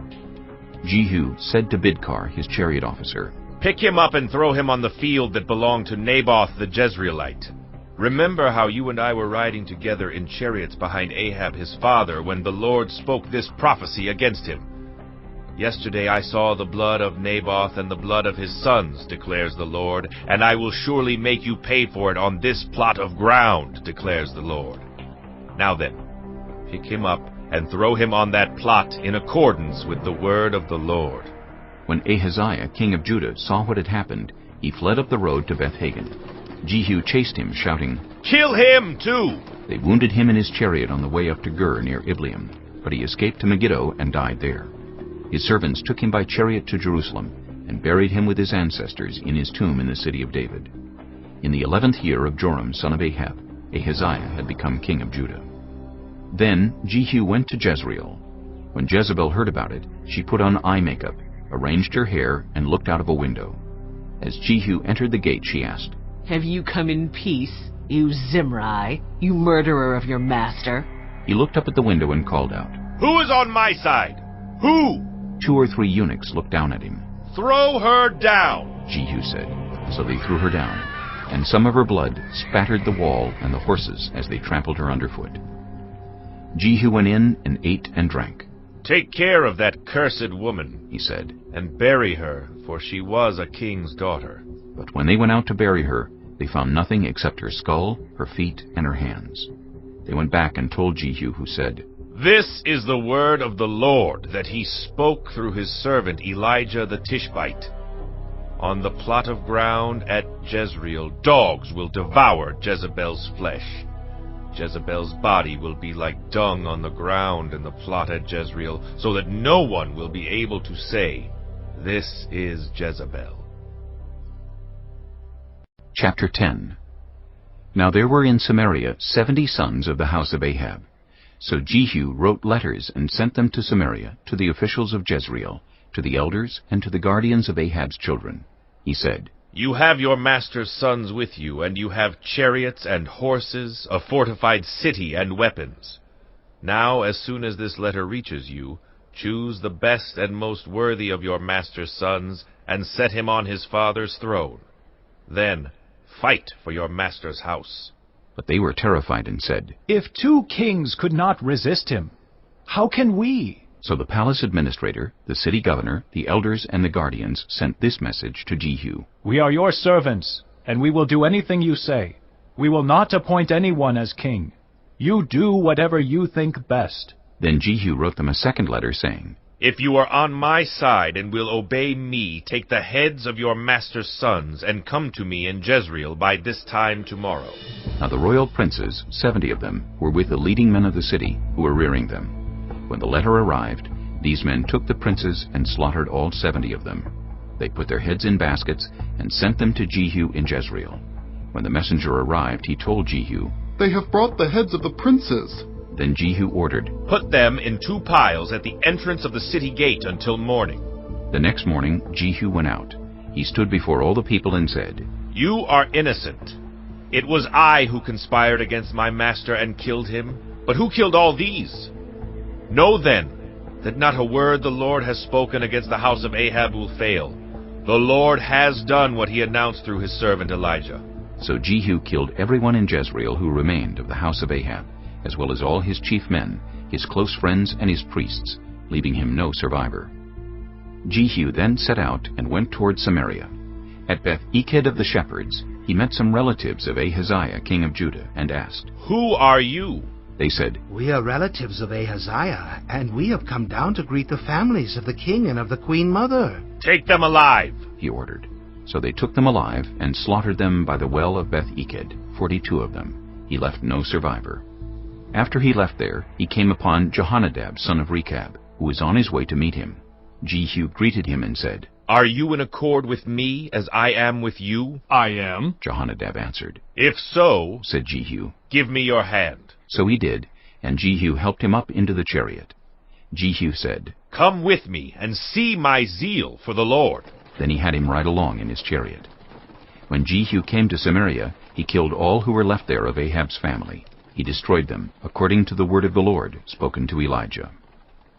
Jehu said to Bidkar, his chariot officer, "Pick him up and throw him on the field that belonged to Naboth the Jezreelite. Remember how you and I were riding together in chariots behind Ahab his father when the Lord spoke this prophecy against him. Yesterday I saw the blood of Naboth and the blood of his sons, declares the Lord, and I will surely make you pay for it on this plot of ground, declares the Lord. Now then, pick him up and throw him on that plot in accordance with the word of the Lord." When Ahaziah, king of Judah, saw what had happened, he fled up the road to Beth-Hagan. Jehu chased him, shouting, "Kill him, too!" They wounded him in his chariot on the way up to Gur near Ibleam, but he escaped to Megiddo and died there. His servants took him by chariot to Jerusalem and buried him with his ancestors in his tomb in the city of David. In the 11th year of Joram, son of Ahab, Ahaziah had become king of Judah. Then Jehu went to Jezreel. When Jezebel heard about it, she put on eye makeup, arranged her hair, and looked out of a window. As Jehu entered the gate, she asked, "Have you come in peace, you Zimri, you murderer of your master?" He looked up at the window and called out, "Who is on my side? Who?" 2 or 3 eunuchs looked down at him. "Throw her down," Jehu said. So they threw her down, and some of her blood spattered the wall and the horses as they trampled her underfoot. Jehu went in and ate and drank. "Take care of that cursed woman," he said, "and bury her, for she was a king's daughter." But when they went out to bury her, they found nothing except her skull, her feet, and her hands. They went back and told Jehu, who said, "This is the word of the Lord that he spoke through his servant Elijah the Tishbite. On the plot of ground at Jezreel, dogs will devour Jezebel's flesh. Jezebel's body will be like dung on the ground in the plot at Jezreel, so that no one will be able to say, 'This is Jezebel.'" Chapter 10. Now there were in Samaria 70 sons of the house of Ahab. So Jehu wrote letters and sent them to Samaria, to the officials of Jezreel, to the elders, and to the guardians of Ahab's children. He said, "You have your master's sons with you, and you have chariots and horses, a fortified city and weapons. Now, as soon as this letter reaches you, choose the best and most worthy of your master's sons, and set him on his father's throne. Then fight for your master's house." But they were terrified and said, "If 2 kings could not resist him, how can we?" So the palace administrator, the city governor, the elders, and the guardians sent this message to Jehu. "We are your servants, and we will do anything you say. We will not appoint anyone as king. You do whatever you think best." Then Jehu wrote them a second letter, saying, "If you are on my side and will obey me, take the heads of your master's sons and come to me in Jezreel by this time tomorrow." Now the royal princes, 70 of them, were with the leading men of the city, who were rearing them. When the letter arrived, these men took the princes and slaughtered all 70 of them. They put their heads in baskets and sent them to Jehu in Jezreel. When the messenger arrived, he told Jehu, "They have brought the heads of the princes." Then Jehu ordered, "Put them in 2 piles at the entrance of the city gate until morning." The next morning Jehu went out. He stood before all the people and said, "You are innocent. It was I who conspired against my master and killed him. But who killed all these? Know then that not a word the Lord has spoken against the house of Ahab will fail. The Lord has done what he announced through his servant Elijah." So Jehu killed everyone in Jezreel who remained of the house of Ahab, as well as all his chief men, his close friends, and his priests, leaving him no survivor. Jehu then set out and went toward Samaria. At Beth-Eked of the shepherds, he met some relatives of Ahaziah, king of Judah, and asked, "Who are you?" They said, "We are relatives of Ahaziah, and we have come down to greet the families of the king and of the queen mother." "Take them alive," he ordered. So they took them alive and slaughtered them by the well of Beth-Eked, 42 of them. He left no survivor. After he left there, he came upon Jehonadab, son of Rechab, who was on his way to meet him. Jehu greeted him and said, Are you in accord with me as I am with you? I am, Jehonadab answered. If so, said Jehu, give me your hand. So he did, and Jehu helped him up into the chariot. Jehu said, Come with me and see my zeal for the Lord. Then he had him ride along in his chariot. When Jehu came to Samaria, he killed all who were left there of Ahab's family. He destroyed them, according to the word of the Lord spoken to Elijah.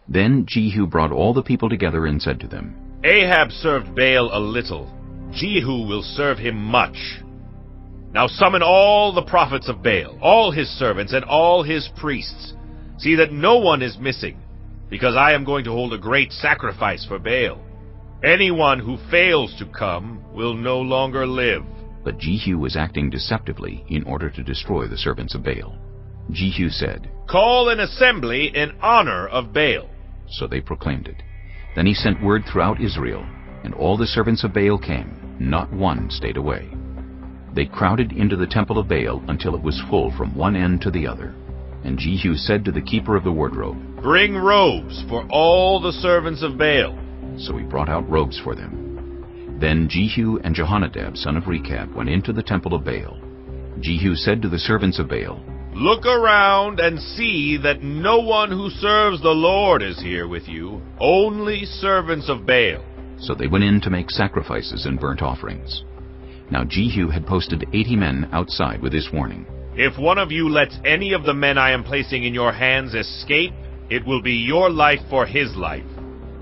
Then Jehu brought all the people together and said to them, Ahab served Baal a little. Jehu will serve him much. Now summon all the prophets of Baal, all his servants, and all his priests. See that no one is missing, because I am going to hold a great sacrifice for Baal. Anyone who fails to come will no longer live. But Jehu was acting deceptively in order to destroy the servants of Baal. Jehu said, Call an assembly in honor of Baal. So they proclaimed it. Then he sent word throughout Israel, and all the servants of Baal came. Not one stayed away. They crowded into the temple of Baal until it was full from one end to the other. And Jehu said to the keeper of the wardrobe, Bring robes for all the servants of Baal. So he brought out robes for them. Then Jehu and Jehonadab, son of Rechab, went into the temple of Baal. Jehu said to the servants of Baal, Look around and see that no one who serves the Lord is here with you, only servants of Baal. So they went in to make sacrifices and burnt offerings. Now Jehu had posted 80 men outside with this warning, If one of you lets any of the men I am placing in your hands escape, it will be your life for his life.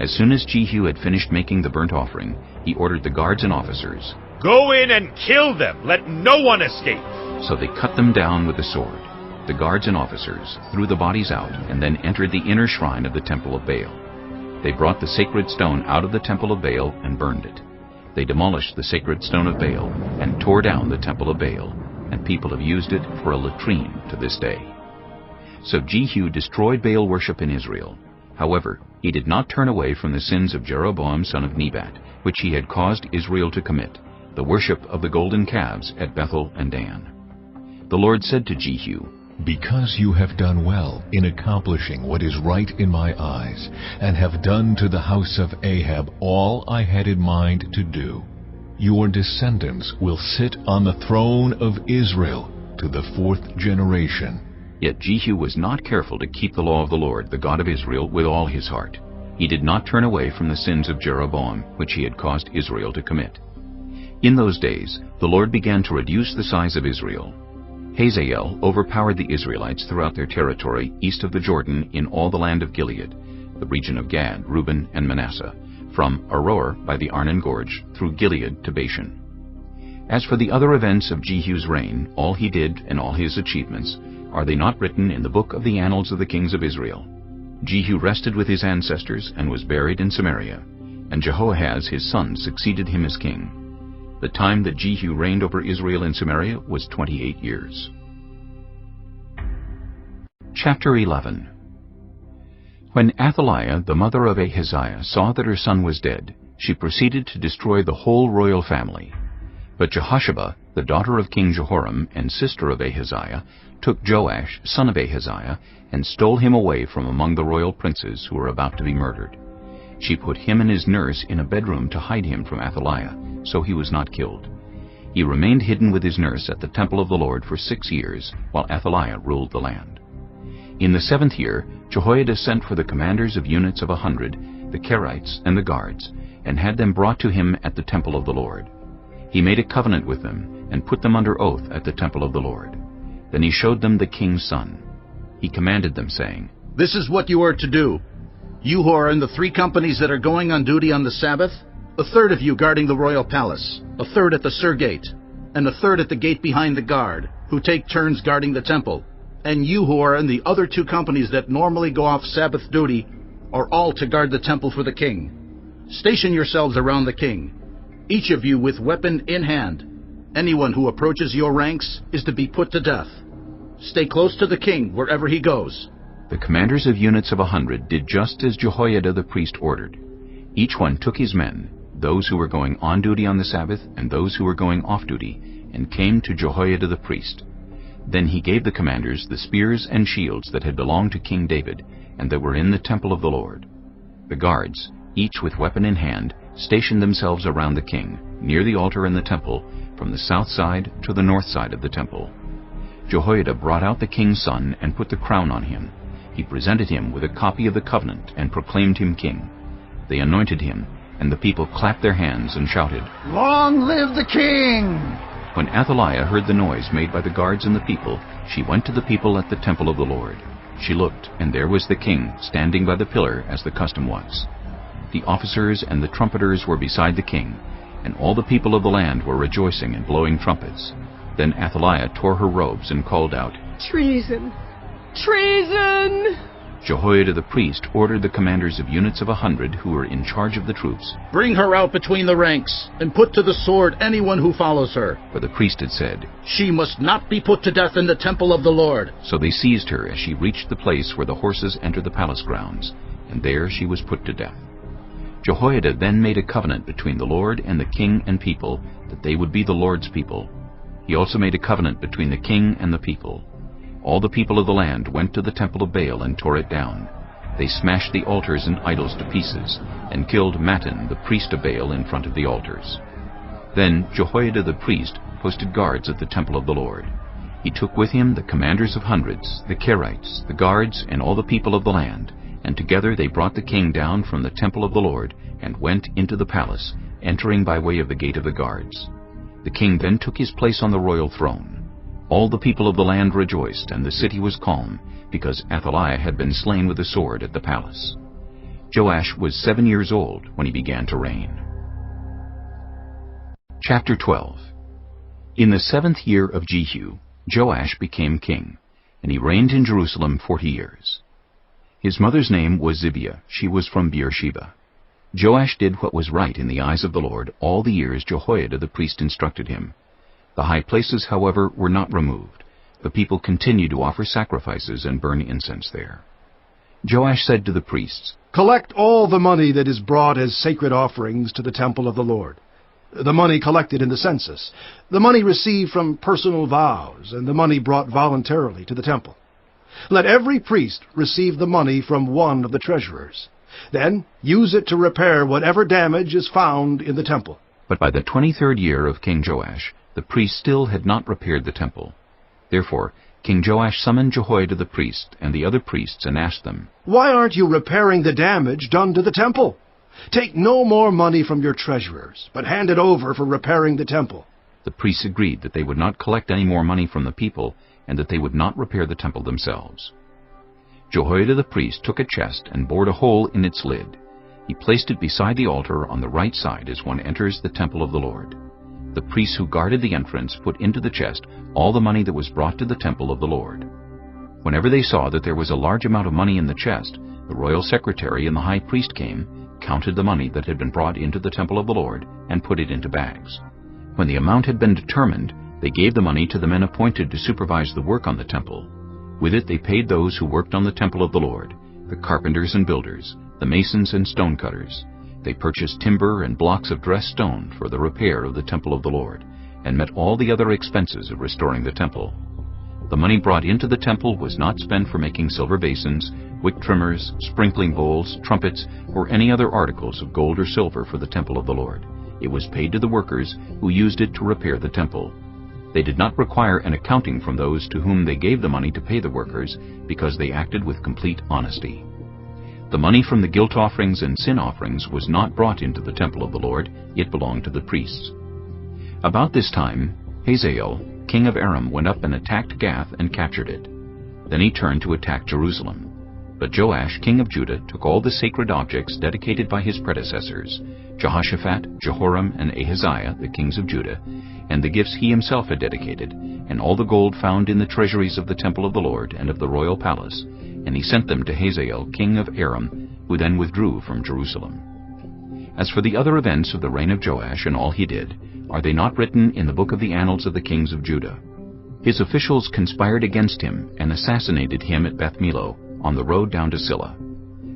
As soon as Jehu had finished making the burnt offering, he ordered the guards and officers, Go in and kill them! Let no one escape! So they cut them down with the sword. The guards and officers threw the bodies out and then entered the inner shrine of the temple of Baal. They brought the sacred stone out of the temple of Baal and burned it. They demolished the sacred stone of Baal and tore down the temple of Baal, and people have used it for a latrine to this day. So Jehu destroyed Baal worship in Israel. However, he did not turn away from the sins of Jeroboam son of Nebat, which he had caused Israel to commit, the worship of the golden calves at Bethel and Dan. The Lord said to Jehu, Because you have done well in accomplishing what is right in my eyes, and have done to the house of Ahab all I had in mind to do, your descendants will sit on the throne of Israel to the 4th generation. Yet Jehu was not careful to keep the law of the Lord, the God of Israel, with all his heart. He did not turn away from the sins of Jeroboam, which he had caused Israel to commit. In those days, the Lord began to reduce the size of Israel. Hazael overpowered the Israelites throughout their territory east of the Jordan in all the land of Gilead, the region of Gad, Reuben, and Manasseh, from Aroer by the Arnon Gorge through Gilead to Bashan. As for the other events of Jehu's reign, all he did and all his achievements, are they not written in the book of the annals of the kings of Israel? Jehu rested with his ancestors and was buried in Samaria, and Jehoahaz his son succeeded him as king. The time that Jehu reigned over Israel in Samaria was 28 years. Chapter 11. When Athaliah, the mother of Ahaziah, saw that her son was dead, she proceeded to destroy the whole royal family. But Jehosheba, the daughter of King Jehoram and sister of Ahaziah, took Joash, son of Ahaziah, and stole him away from among the royal princes who were about to be murdered. She put him and his nurse in a bedroom to hide him from Athaliah, so he was not killed. He remained hidden with his nurse at the temple of the Lord for 6 years, while Athaliah ruled the land. In the 7th year, Jehoiada sent for the commanders of units of 100, the Kerites and the guards, and had them brought to him at the temple of the Lord. He made a covenant with them, and put them under oath at the temple of the Lord. Then he showed them the king's son. He commanded them, saying, This is what you are to do. You who are in the 3 companies that are going on duty on the Sabbath, a third of you guarding the royal palace, a third at the Sur Gate, and a third at the gate behind the guard, who take turns guarding the temple. And you who are in the other 2 companies that normally go off Sabbath duty are all to guard the temple for the king. Station yourselves around the king, each of you with weapon in hand. Anyone who approaches your ranks is to be put to death. Stay close to the king wherever he goes. The commanders of units of 100 did just as Jehoiada the priest ordered. Each one took his men, those who were going on duty on the Sabbath and those who were going off duty, and came to Jehoiada the priest. Then he gave the commanders the spears and shields that had belonged to King David, and that were in the temple of the Lord. The guards, each with weapon in hand, stationed themselves around the king, near the altar in the temple, from the south side to the north side of the temple. Jehoiada brought out the king's son and put the crown on him. He presented him with a copy of the covenant and proclaimed him king. They anointed him, and the people clapped their hands and shouted, "Long live the king!" When Athaliah heard the noise made by the guards and the people, she went to the people at the temple of the Lord. She looked, and there was the king, standing by the pillar as the custom was. The officers and the trumpeters were beside the king, and all the people of the land were rejoicing and blowing trumpets. Then Athaliah tore her robes and called out, "Treason! Treason!" Jehoiada the priest ordered the commanders of units of 100 who were in charge of the troops, "Bring her out between the ranks, and put to the sword anyone who follows her." For the priest had said, "She must not be put to death in the temple of the Lord." So they seized her as she reached the place where the horses enter the palace grounds, and there she was put to death. Jehoiada then made a covenant between the Lord and the king and people, that they would be the Lord's people. He also made a covenant between the king and the people. All the people of the land went to the temple of Baal and tore it down. They smashed the altars and idols to pieces, and killed Mattan, the priest of Baal, in front of the altars. Then Jehoiada the priest posted guards at the temple of the Lord. He took with him the commanders of hundreds, the Kerites, the guards, and all the people of the land, and together they brought the king down from the temple of the Lord, and went into the palace, entering by way of the gate of the guards. The king then took his place on the royal throne. All the people of the land rejoiced, and the city was calm, because Athaliah had been slain with the sword at the palace. Joash was 7 years old when he began to reign. Chapter 12. In the 7th year of Jehu, Joash became king, and he reigned in Jerusalem 40 years. His mother's name was Zibiah. She was from Beersheba. Joash did what was right in the eyes of the Lord all the years Jehoiada the priest instructed him. The high places, however, were not removed. The people continued to offer sacrifices and burn incense there. Joash said to the priests, "Collect all the money that is brought as sacred offerings to the temple of the Lord, the money collected in the census, the money received from personal vows, and the money brought voluntarily to the temple. Let every priest receive the money from one of the treasurers. Then use it to repair whatever damage is found in the temple." But by the 23rd year of King Joash, the priests still had not repaired the temple. Therefore King Joash summoned Jehoiada the priest and the other priests and asked them, "Why aren't you repairing the damage done to the temple? Take no more money from your treasurers, but hand it over for repairing the temple." The priests agreed that they would not collect any more money from the people, and that they would not repair the temple themselves. Jehoiada the priest took a chest and bored a hole in its lid. He placed it beside the altar on the right side as one enters the temple of the Lord. The priests who guarded the entrance put into the chest all the money that was brought to the temple of the Lord. Whenever they saw that there was a large amount of money in the chest, the royal secretary and the high priest came, counted the money that had been brought into the temple of the Lord, and put it into bags. When the amount had been determined, they gave the money to the men appointed to supervise the work on the temple. With it they paid those who worked on the temple of the Lord, the carpenters and builders, the masons and stonecutters. They purchased timber and blocks of dressed stone for the repair of the temple of the Lord, and met all the other expenses of restoring the temple. The money brought into the temple was not spent for making silver basins, wick trimmers, sprinkling bowls, trumpets, or any other articles of gold or silver for the temple of the Lord. It was paid to the workers who used it to repair the temple. They did not require an accounting from those to whom they gave the money to pay the workers, because they acted with complete honesty. The money from the guilt offerings and sin offerings was not brought into the temple of the Lord. It belonged to the priests. About this time, Hazael, king of Aram, went up and attacked Gath and captured it. Then he turned to attack Jerusalem. But Joash, king of Judah, took all the sacred objects dedicated by his predecessors, Jehoshaphat, Jehoram, and Ahaziah, the kings of Judah, and the gifts he himself had dedicated, and all the gold found in the treasuries of the temple of the Lord and of the royal palace, and he sent them to Hazael, king of Aram, who then withdrew from Jerusalem. As for the other events of the reign of Joash and all he did, are they not written in the book of the annals of the kings of Judah? His officials conspired against him and assassinated him at Beth Millo, on the road down to Silla.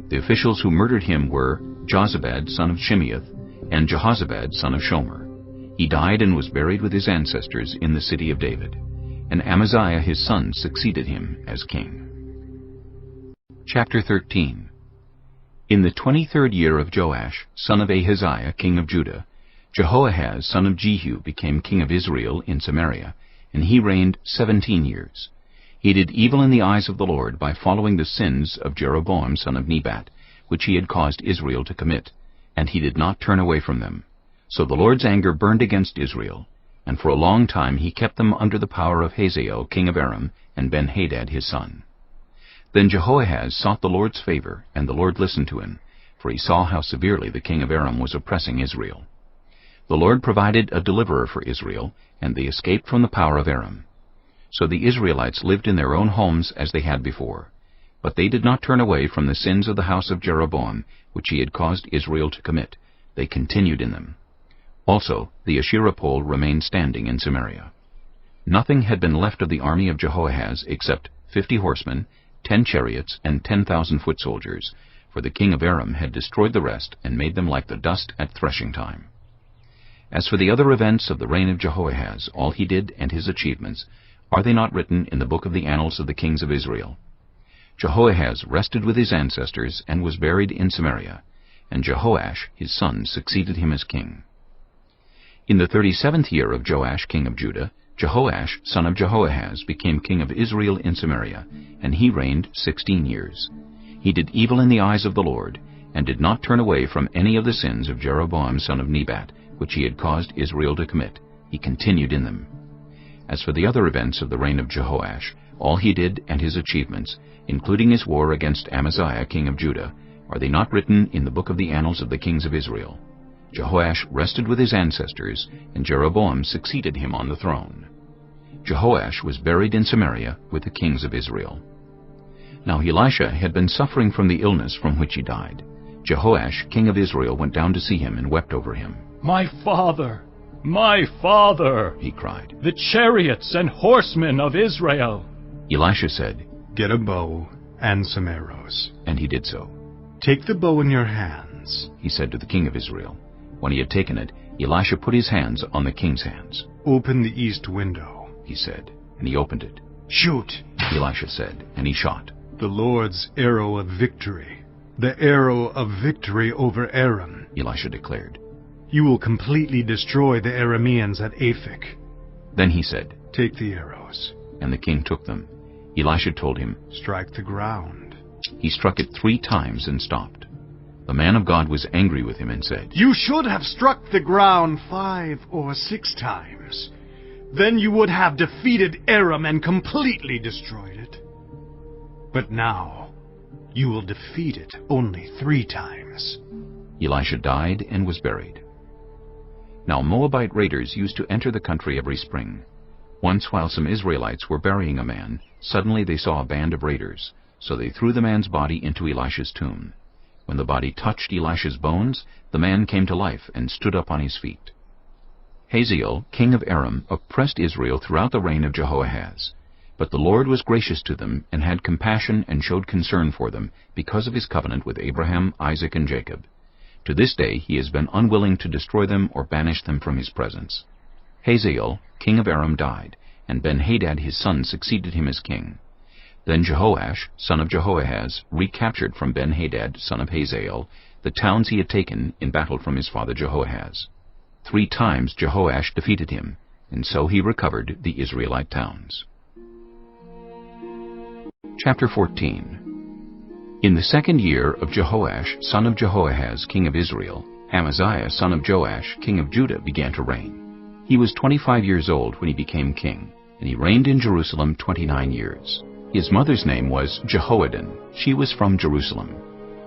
The officials who murdered him were Jozabad, son of Shimeath, and Jehozabad, son of Shomer. He died and was buried with his ancestors in the city of David, and Amaziah his son succeeded him as king. Chapter 13. In the 23rd year of Joash, son of Ahaziah, king of Judah, Jehoahaz, son of Jehu, became king of Israel in Samaria, and he reigned 17 years. He did evil in the eyes of the Lord by following the sins of Jeroboam, son of Nebat, which he had caused Israel to commit, and he did not turn away from them. So the Lord's anger burned against Israel, and for a long time he kept them under the power of Hazael, king of Aram, and Ben-Hadad his son. Then Jehoahaz sought the Lord's favor, and the Lord listened to him, for he saw how severely the king of Aram was oppressing Israel. The Lord provided a deliverer for Israel, and they escaped from the power of Aram. So the Israelites lived in their own homes as they had before. But they did not turn away from the sins of the house of Jeroboam, which he had caused Israel to commit. They continued in them. Also, the Asherah pole remained standing in Samaria. Nothing had been left of the army of Jehoahaz except 50 horsemen, 10 chariots, and 10,000 foot soldiers, for the king of Aram had destroyed the rest and made them like the dust at threshing time. As for the other events of the reign of Jehoahaz, all he did and his achievements, are they not written in the book of the annals of the kings of Israel? Jehoahaz rested with his ancestors and was buried in Samaria, and Jehoash his son succeeded him as king. In the 37th year of Joash king of Judah, Jehoash son of Jehoahaz became king of Israel in Samaria, and he reigned 16 years. He did evil in the eyes of the Lord, and did not turn away from any of the sins of Jeroboam son of Nebat, which he had caused Israel to commit. He continued in them. As for the other events of the reign of Jehoash, all he did and his achievements, including his war against Amaziah king of Judah, are they not written in the book of the annals of the kings of Israel? Jehoash rested with his ancestors, and Jeroboam succeeded him on the throne. Jehoash was buried in Samaria with the kings of Israel. Now Elisha had been suffering from the illness from which he died. Jehoash king of Israel went down to see him and wept over him. "My father! My father!" he cried. "The chariots and horsemen of Israel!" Elisha said, "Get a bow and some arrows." And he did so. "Take the bow in your hands," he said to the king of Israel. When he had taken it, Elisha put his hands on the king's hands. "Open the east window," he said, and he opened it. "Shoot," Elisha said, and he shot. "The Lord's arrow of victory, the arrow of victory over Aram," Elisha declared. "You will completely destroy the Arameans at Aphek." Then he said, "Take the arrows." And the king took them. Elisha told him, "Strike the ground." He struck it 3 times and stopped. The man of God was angry with him and said, "You should have struck the ground 5 or 6 times. Then you would have defeated Aram and completely destroyed it. But now, you will defeat it only 3 times. Elisha died and was buried. Now Moabite raiders used to enter the country every spring. Once while some Israelites were burying a man, suddenly they saw a band of raiders. So they threw the man's body into Elisha's tomb. When the body touched Elisha's bones, the man came to life and stood up on his feet. Hazael, king of Aram, oppressed Israel throughout the reign of Jehoahaz. But the Lord was gracious to them, and had compassion and showed concern for them, because of his covenant with Abraham, Isaac, and Jacob. To this day he has been unwilling to destroy them or banish them from his presence. Hazael, king of Aram, died, and Ben-Hadad his son succeeded him as king. Then Jehoash, son of Jehoahaz, recaptured from Ben-Hadad, son of Hazael, the towns he had taken in battle from his father Jehoahaz. 3 times Jehoash defeated him, and so he recovered the Israelite towns. Chapter 14. In the 2nd year of Jehoash, son of Jehoahaz, king of Israel, Amaziah, son of Joash, king of Judah, began to reign. He was 25 years old when he became king, and he reigned in Jerusalem 29 years. His mother's name was Jehoaddan. She was from Jerusalem.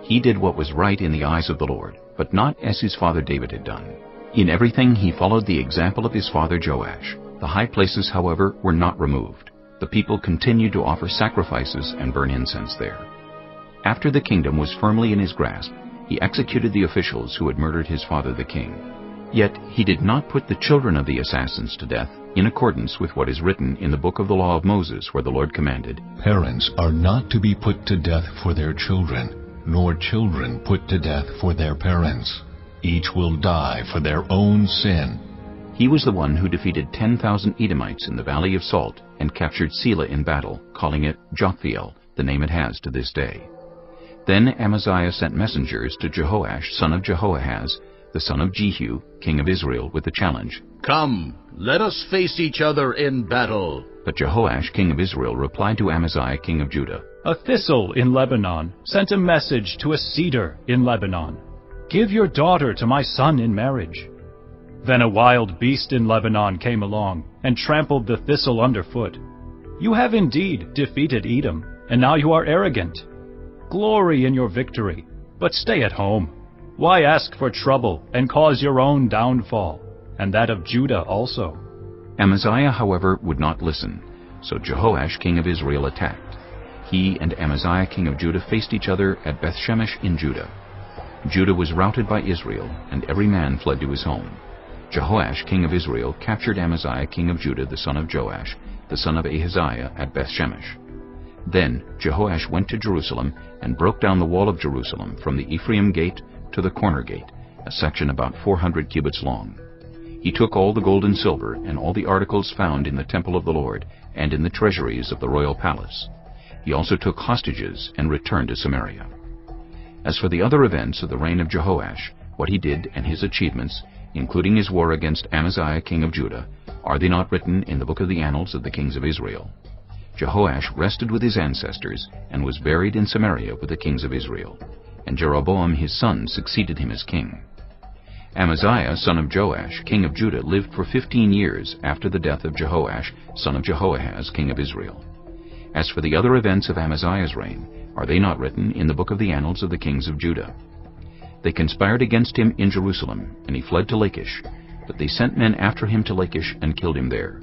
He did what was right in the eyes of the Lord, but not as his father David had done. In everything he followed the example of his father Joash. The high places, however, were not removed. The people continued to offer sacrifices and burn incense there. After the kingdom was firmly in his grasp, he executed the officials who had murdered his father the king. Yet he did not put the children of the assassins to death, in accordance with what is written in the book of the law of Moses, where the Lord commanded, "Parents are not to be put to death for their children, nor children put to death for their parents. Each will die for their own sin." He was the one who defeated 10,000 Edomites in the Valley of Salt and captured Selah in battle, calling it Joktheel, the name it has to this day. Then Amaziah sent messengers to Jehoash, son of Jehoahaz, the son of Jehu, king of Israel, with the challenge, "Come, let us face each other in battle." But Jehoash, king of Israel, replied to Amaziah, king of Judah, A thistle in Lebanon sent a message to a cedar in Lebanon. Give your daughter to my son in marriage. Then a wild beast in Lebanon came along and trampled the thistle underfoot. You have indeed defeated Edom, and now you are arrogant. Glory in your victory, but stay at home. Why ask for trouble and cause your own downfall, and that of Judah also? Amaziah, however, would not listen, so Jehoash, king of Israel, attacked. He and Amaziah, king of Judah, faced each other at Bethshemesh in Judah. Judah was routed by Israel, and every man fled to his home. Jehoash, king of Israel, captured Amaziah, king of Judah, the son of Joash, the son of Ahaziah, at Bethshemesh. Then Jehoash went to Jerusalem and broke down the wall of Jerusalem from the Ephraim gate to the corner gate, a section about 400 cubits long. He took all the gold and silver and all the articles found in the temple of the Lord and in the treasuries of the royal palace. He also took hostages and returned to Samaria. As for the other events of the reign of Jehoash, what he did and his achievements, including his war against Amaziah, king of Judah, are they not written in the book of the annals of the kings of Israel? Jehoash rested with his ancestors and was buried in Samaria with the kings of Israel, and Jeroboam his son succeeded him as king. Amaziah, son of Joash, king of Judah, lived for 15 years after the death of Jehoash, son of Jehoahaz, king of Israel. As for the other events of Amaziah's reign, are they not written in the book of the annals of the kings of Judah? They conspired against him in Jerusalem, and he fled to Lachish, but they sent men after him to Lachish and killed him there.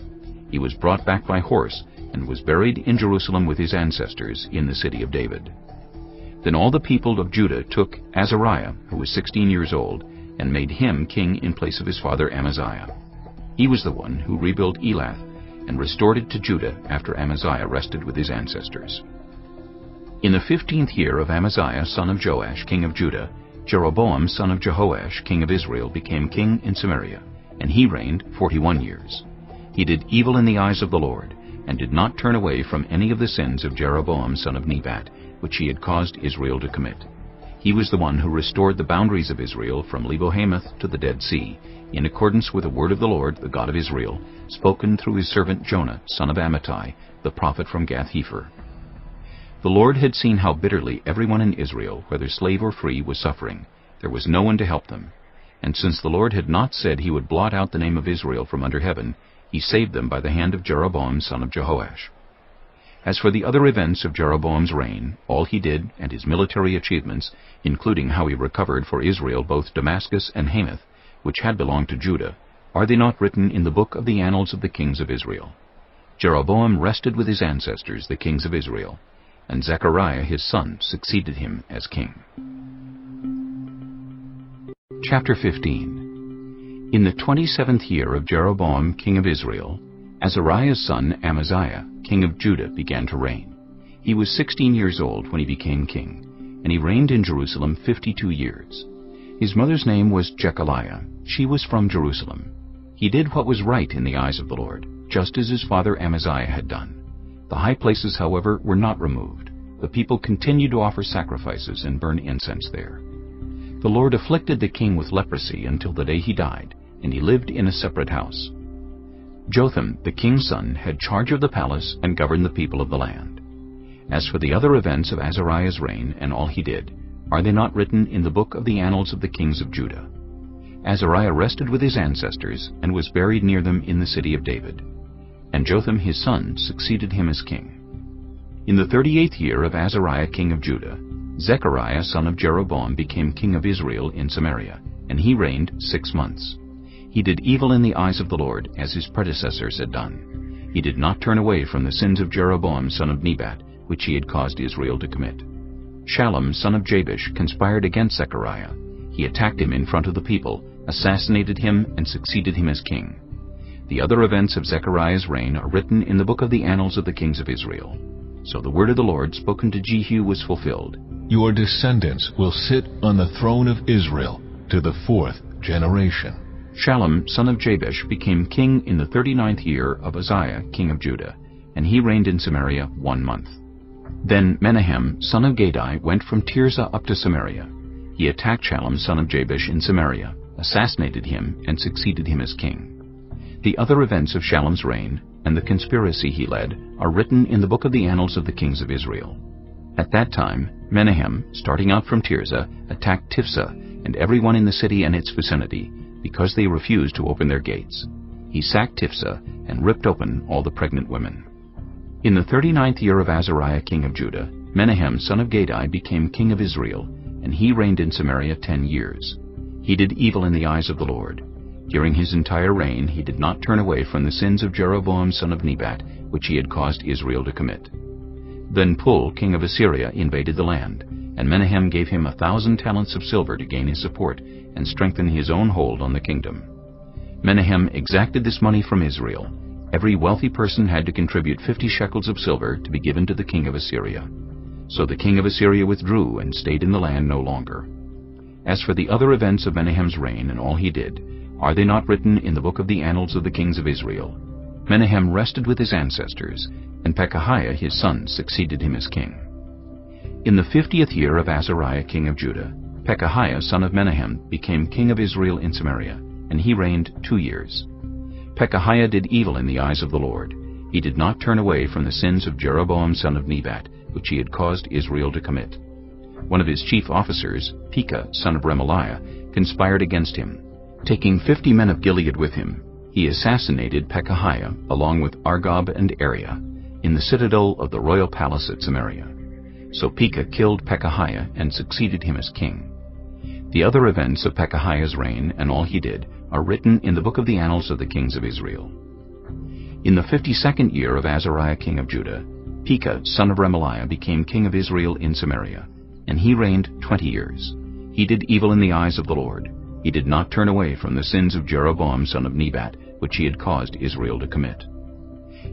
He was brought back by horse, and was buried in Jerusalem with his ancestors in the city of David. Then all the people of Judah took Azariah, who was 16 years old, and made him king in place of his father Amaziah. He was the one who rebuilt Elath and restored it to Judah after Amaziah rested with his ancestors. In the 15th year of Amaziah, son of Joash, king of Judah, Jeroboam, son of Jehoash, king of Israel, became king in Samaria, and he reigned 41 years. He did evil in the eyes of the Lord, and did not turn away from any of the sins of Jeroboam, son of Nebat, which he had caused Israel to commit. He was the one who restored the boundaries of Israel from Lebo-Hamath to the Dead Sea, in accordance with the word of the Lord, the God of Israel, spoken through his servant Jonah, son of Amittai, the prophet from Gath-Hepher. The Lord had seen how bitterly everyone in Israel, whether slave or free, was suffering. There was no one to help them. And since the Lord had not said he would blot out the name of Israel from under heaven, he saved them by the hand of Jeroboam, son of Jehoash. As for the other events of Jeroboam's reign, all he did and his military achievements, including how he recovered for Israel both Damascus and Hamath, which had belonged to Judah, are they not written in the book of the annals of the kings of Israel? Jeroboam rested with his ancestors, the kings of Israel, and Zechariah his son succeeded him as king. Chapter 15. In the 27th year of Jeroboam king of Israel, Azariah's son Amaziah, king of Judah, began to reign. He was 16 years old when he became king, and he reigned in Jerusalem 52 years. His mother's name was Jechaliah. She was from Jerusalem. He did what was right in the eyes of the Lord, just as his father Amaziah had done. The high places, however, were not removed. The people continued to offer sacrifices and burn incense there. The Lord afflicted the king with leprosy until the day he died, and he lived in a separate house. Jotham, the king's son, had charge of the palace and governed the people of the land. As for the other events of Azariah's reign and all he did, are they not written in the book of the annals of the kings of Judah? Azariah rested with his ancestors and was buried near them in the city of David. And Jotham his son succeeded him as king. In the 38th year of Azariah king of Judah, Zechariah son of Jeroboam became king of Israel in Samaria, and he reigned 6 months. He did evil in the eyes of the Lord, as his predecessors had done. He did not turn away from the sins of Jeroboam son of Nebat, which he had caused Israel to commit. Shallum son of Jabesh conspired against Zechariah. He attacked him in front of the people, assassinated him, and succeeded him as king. The other events of Zechariah's reign are written in the book of the annals of the kings of Israel. So the word of the Lord spoken to Jehu was fulfilled. Your descendants will sit on the throne of Israel to the 4th generation. Shallum son of Jabesh became king in the 39th year of Uzziah king of Judah, and he reigned in Samaria 1 month. Then Menahem, son of Gadai, went from Tirzah up to Samaria. He attacked Shallum, son of Jabesh, in Samaria, assassinated him, and succeeded him as king. The other events of Shallum's reign, and the conspiracy he led, are written in the book of the annals of the kings of Israel. At that time, Menahem, starting out from Tirzah, attacked Tifsah, and everyone in the city and its vicinity, because they refused to open their gates. He sacked Tifsah, and ripped open all the pregnant women. In the 39th year of Azariah king of Judah, Menahem son of Gadai became king of Israel, and he reigned in Samaria 10 years. He did evil in the eyes of the Lord. During his entire reign he did not turn away from the sins of Jeroboam son of Nebat, which he had caused Israel to commit. Then Pul, king of Assyria, invaded the land, and Menahem gave him 1,000 talents of silver to gain his support and strengthen his own hold on the kingdom. Menahem exacted this money from Israel. Every wealthy person had to contribute 50 shekels of silver to be given to the king of Assyria. So the king of Assyria withdrew and stayed in the land no longer. As for the other events of Menahem's reign and all he did, are they not written in the book of the annals of the kings of Israel? Menahem rested with his ancestors, and Pekahiah his son succeeded him as king. In the 50th year of Azariah king of Judah, Pekahiah son of Menahem became king of Israel in Samaria, and he reigned 2 years. Pekahiah did evil in the eyes of the Lord. He did not turn away from the sins of Jeroboam son of Nebat, which he had caused Israel to commit. One of his chief officers, Pekah son of Remaliah, conspired against him. Taking 50 men of Gilead with him, he assassinated Pekahiah along with Argob and Ariah in the citadel of the royal palace at Samaria. So Pekah killed Pekahiah and succeeded him as king. The other events of Pekahiah's reign and all he did are written in the book of the annals of the kings of Israel. In the 52nd year of Azariah king of Judah, Pekah son of Remaliah became king of Israel in Samaria, and he reigned 20 years. He did evil in the eyes of the Lord. He did not turn away from the sins of Jeroboam son of Nebat, which he had caused Israel to commit.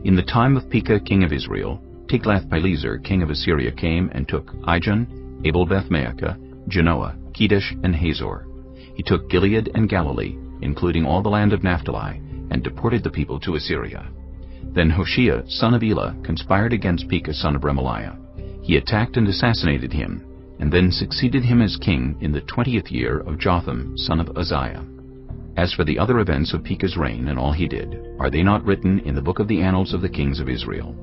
In the time of Pekah king of Israel, Tiglath-Pileser king of Assyria came and took Ijon, Abel-Beth-Maachah, Genoa, Kedesh, and Hazor. He took Gilead and Galilee, including all the land of Naphtali, and deported the people to Assyria. Then Hoshea son of Elah conspired against Pekah son of Remaliah. He attacked and assassinated him, and then succeeded him as king in the 20th year of Jotham son of Uzziah. As for the other events of Pekah's reign and all he did, are they not written in the book of the annals of the kings of Israel?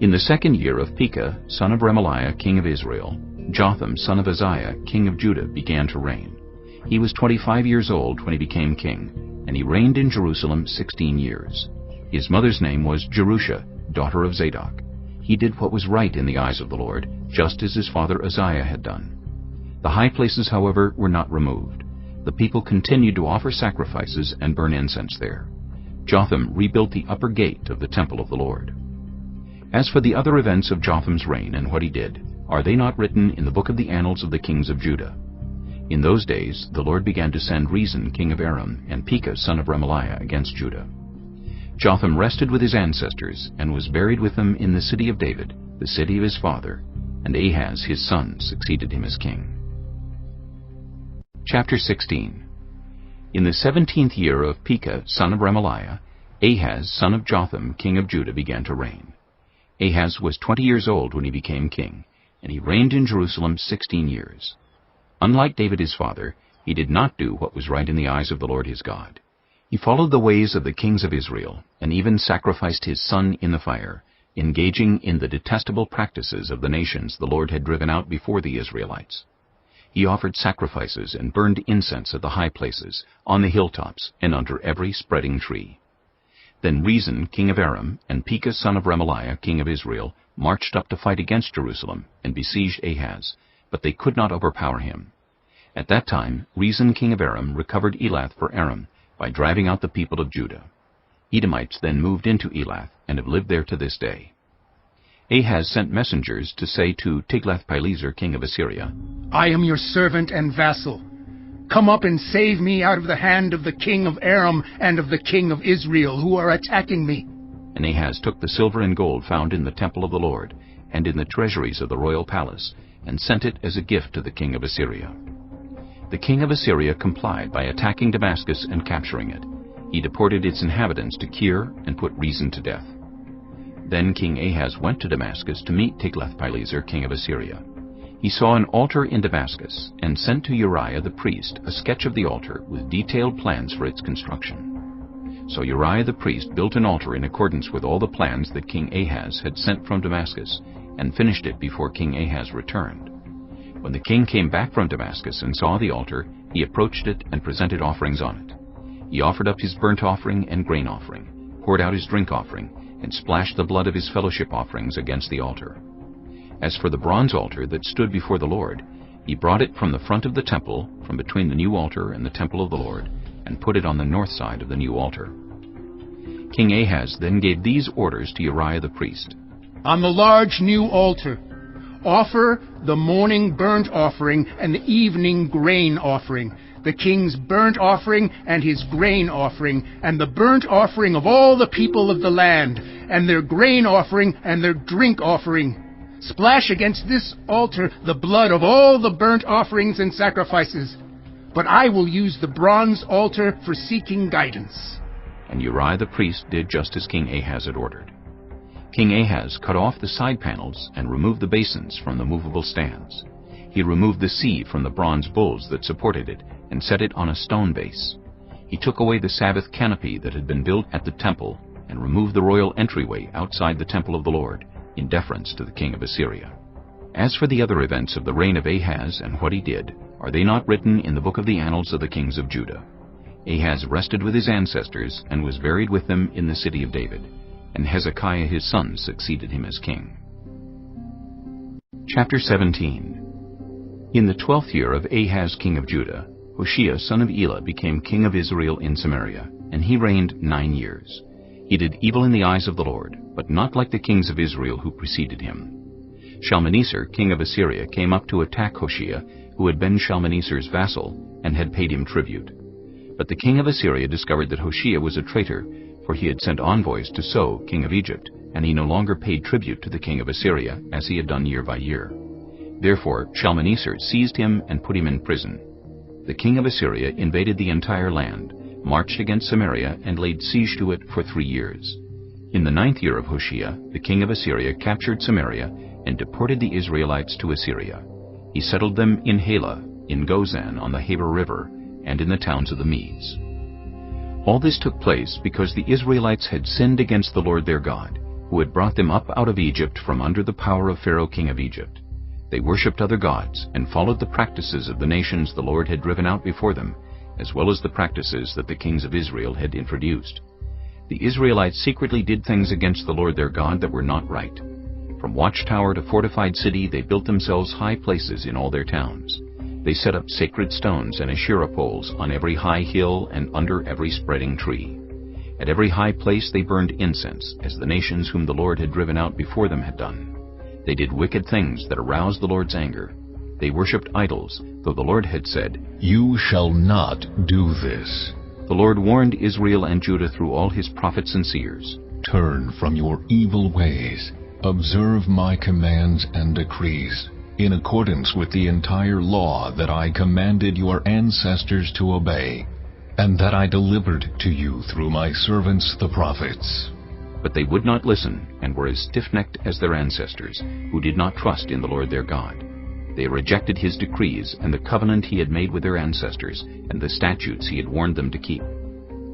In the 2nd year of Pekah son of Remaliah king of Israel, Jotham son of Uzziah king of Judah began to reign. He was 25 years old when he became king, and he reigned in Jerusalem 16 years. His mother's name was Jerusha, daughter of Zadok. He did what was right in the eyes of the Lord, just as his father Uzziah had done. The high places, however, were not removed. The people continued to offer sacrifices and burn incense there. Jotham rebuilt the upper gate of the temple of the Lord. As for the other events of Jotham's reign and what he did, are they not written in the book of the annals of the kings of Judah? In those days the Lord began to send Rezin king of Aram and Pekah son of Remaliah against Judah. Jotham rested with his ancestors and was buried with them in the city of David, the city of his father, and Ahaz his son succeeded him as king. Chapter 16. In the 17th year of Pekah son of Remaliah, Ahaz son of Jotham king of Judah began to reign. Ahaz was 20 years old when he became king, and he reigned in Jerusalem 16 years. Unlike David his father, he did not do what was right in the eyes of the Lord his God. He followed the ways of the kings of Israel, and even sacrificed his son in the fire, engaging in the detestable practices of the nations the Lord had driven out before the Israelites. He offered sacrifices and burned incense at the high places, on the hilltops, and under every spreading tree. Then Rezin king of Aram and Pekah son of Remaliah king of Israel marched up to fight against Jerusalem and besieged Ahaz, but they could not overpower him. At that time Rezin king of Aram recovered Elath for Aram by driving out the people of Judah. Edomites then moved into Elath and have lived there to this day. Ahaz sent messengers to say to Tiglath-Pileser king of Assyria, I am your servant and vassal. Come up and save me out of the hand of the king of Aram and of the king of Israel, who are attacking me. And Ahaz took the silver and gold found in the temple of the Lord and in the treasuries of the royal palace, and sent it as a gift to the king of Assyria. The king of Assyria complied by attacking Damascus and capturing it. He deported its inhabitants to Kir and put Rezin to death. Then King Ahaz went to Damascus to meet Tiglath-Pileser, king of Assyria. He saw an altar in Damascus and sent to Uriah the priest a sketch of the altar with detailed plans for its construction. So Uriah the priest built an altar in accordance with all the plans that King Ahaz had sent from Damascus and finished it before King Ahaz returned. When the king came back from Damascus and saw the altar, he approached it and presented offerings on it. He offered up his burnt offering and grain offering, poured out his drink offering, and splashed the blood of his fellowship offerings against the altar. As for the bronze altar that stood before the Lord, he brought it from the front of the temple, from between the new altar and the temple of the Lord, and put it on the north side of the new altar. King Ahaz then gave these orders to Uriah the priest. On the large new altar, offer the morning burnt offering and the evening grain offering, the king's burnt offering and his grain offering, and the burnt offering of all the people of the land, and their grain offering and their drink offering. Splash against this altar the blood of all the burnt offerings and sacrifices. But I will use the bronze altar for seeking guidance. And Uriah the priest did just as King Ahaz had ordered. King Ahaz cut off the side panels and removed the basins from the movable stands. He removed the sea from the bronze bulls that supported it and set it on a stone base. He took away the Sabbath canopy that had been built at the temple and removed the royal entryway outside the temple of the Lord, in deference to the king of Assyria. As for the other events of the reign of Ahaz and what he did, are they not written in the book of the annals of the kings of Judah? Ahaz rested with his ancestors and was buried with them in the city of David, and Hezekiah his son succeeded him as king. Chapter 17. In the 12th year of Ahaz king of Judah, Hoshea son of Elah became king of Israel in Samaria, and he reigned 9 years. He did evil in the eyes of the Lord, but not like the kings of Israel who preceded him. Shalmaneser, king of Assyria, came up to attack Hoshea, who had been Shalmaneser's vassal, and had paid him tribute. But the king of Assyria discovered that Hoshea was a traitor, for he had sent envoys to So, king of Egypt, and he no longer paid tribute to the king of Assyria, as he had done year by year. Therefore Shalmaneser seized him and put him in prison. The king of Assyria invaded the entire land, marched against Samaria, and laid siege to it for 3 years. In the 9th year of Hoshea, the king of Assyria captured Samaria and deported the Israelites to Assyria. He settled them in Halah, in Gozan on the Haber River, and in the towns of the Medes. All this took place because the Israelites had sinned against the Lord their God, who had brought them up out of Egypt from under the power of Pharaoh king of Egypt. They worshipped other gods and followed the practices of the nations the Lord had driven out before them, as well as the practices that the kings of Israel had introduced. The Israelites secretly did things against the Lord their God that were not right. From watchtower to fortified city they built themselves high places in all their towns. They set up sacred stones and Asherah poles on every high hill and under every spreading tree. At every high place they burned incense, as the nations whom the Lord had driven out before them had done. They did wicked things that aroused the Lord's anger. They worshipped idols, though the Lord had said, "You shall not do this." The Lord warned Israel and Judah through all his prophets and seers. "Turn from your evil ways. Observe my commands and decrees, in accordance with the entire law that I commanded your ancestors to obey, and that I delivered to you through my servants the prophets." But they would not listen, and were as stiff-necked as their ancestors, who did not trust in the Lord their God. They rejected his decrees and the covenant he had made with their ancestors, and the statutes he had warned them to keep.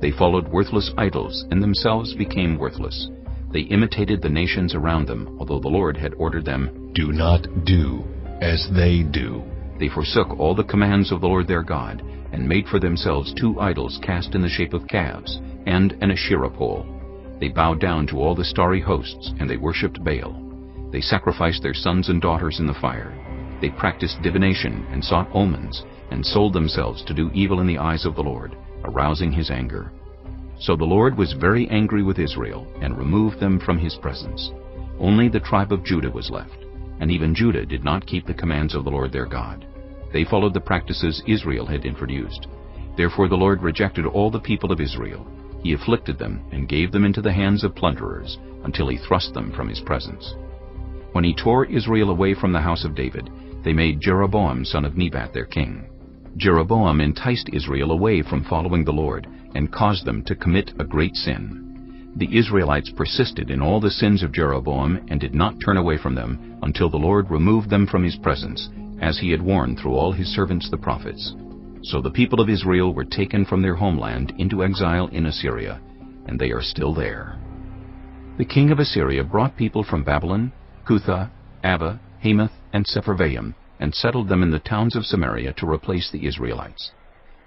They followed worthless idols, and themselves became worthless. They imitated the nations around them, although the Lord had ordered them, "Do not do as they do." They forsook all the commands of the Lord their God, and made for themselves 2 idols cast in the shape of calves, and an Asherah pole. They bowed down to all the starry hosts, and they worshipped Baal. They sacrificed their sons and daughters in the fire. They practiced divination and sought omens, and sold themselves to do evil in the eyes of the Lord, arousing his anger. So the Lord was very angry with Israel, and removed them from his presence. Only the tribe of Judah was left, and even Judah did not keep the commands of the Lord their God. They followed the practices Israel had introduced. Therefore the Lord rejected all the people of Israel. He afflicted them and gave them into the hands of plunderers, until he thrust them from his presence. When he tore Israel away from the house of David, they made Jeroboam son of Nebat their king. Jeroboam enticed Israel away from following the Lord, and caused them to commit a great sin. The Israelites persisted in all the sins of Jeroboam and did not turn away from them until the Lord removed them from his presence, as he had warned through all his servants the prophets. So the people of Israel were taken from their homeland into exile in Assyria, and they are still there. The king of Assyria brought people from Babylon, Cutha, Ava, Hamath, and Sepharvaim, and settled them in the towns of Samaria to replace the Israelites.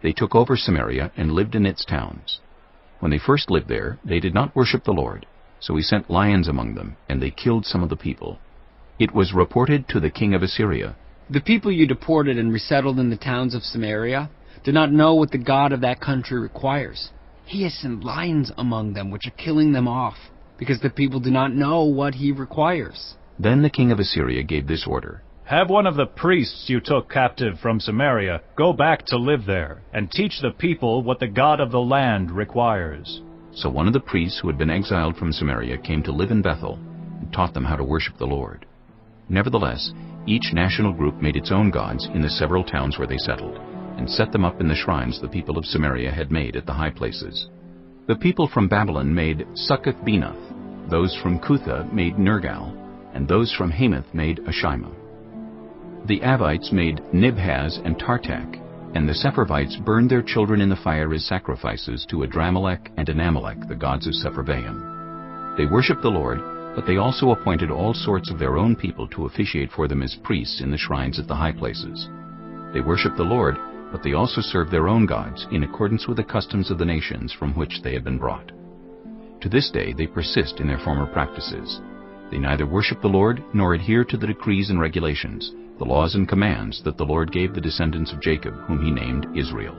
They took over Samaria and lived in its towns. When they first lived there, they did not worship the Lord, so he sent lions among them, and they killed some of the people. It was reported to the king of Assyria, The people you deported and resettled in the towns of Samaria do not know what the God of that country requires. He has sent lions among them, which are killing them off, because the people do not know what he requires. Then the king of Assyria gave this order, Have one of the priests you took captive from Samaria go back to live there, and teach the people what the God of the land requires. So one of the priests who had been exiled from Samaria came to live in Bethel, and taught them how to worship the Lord. Nevertheless, each national group made its own gods in the several towns where they settled, and set them up in the shrines the people of Samaria had made at the high places. The people from Babylon made Succoth-Benoth, those from Cutha made Nergal, and those from Hamath made Ashima. The Avites made Nibhaz and Tartak, and the Sepharvites burned their children in the fire as sacrifices to Adramelech and Anamelech, the gods of Sepharvaim. They worshipped the Lord, but they also appointed all sorts of their own people to officiate for them as priests in the shrines at the high places. They worshipped the Lord, but they also served their own gods in accordance with the customs of the nations from which they had been brought. To this day they persist in their former practices. They neither worship the Lord nor adhere to the decrees and regulations, the laws and commands that the Lord gave the descendants of Jacob, whom he named Israel.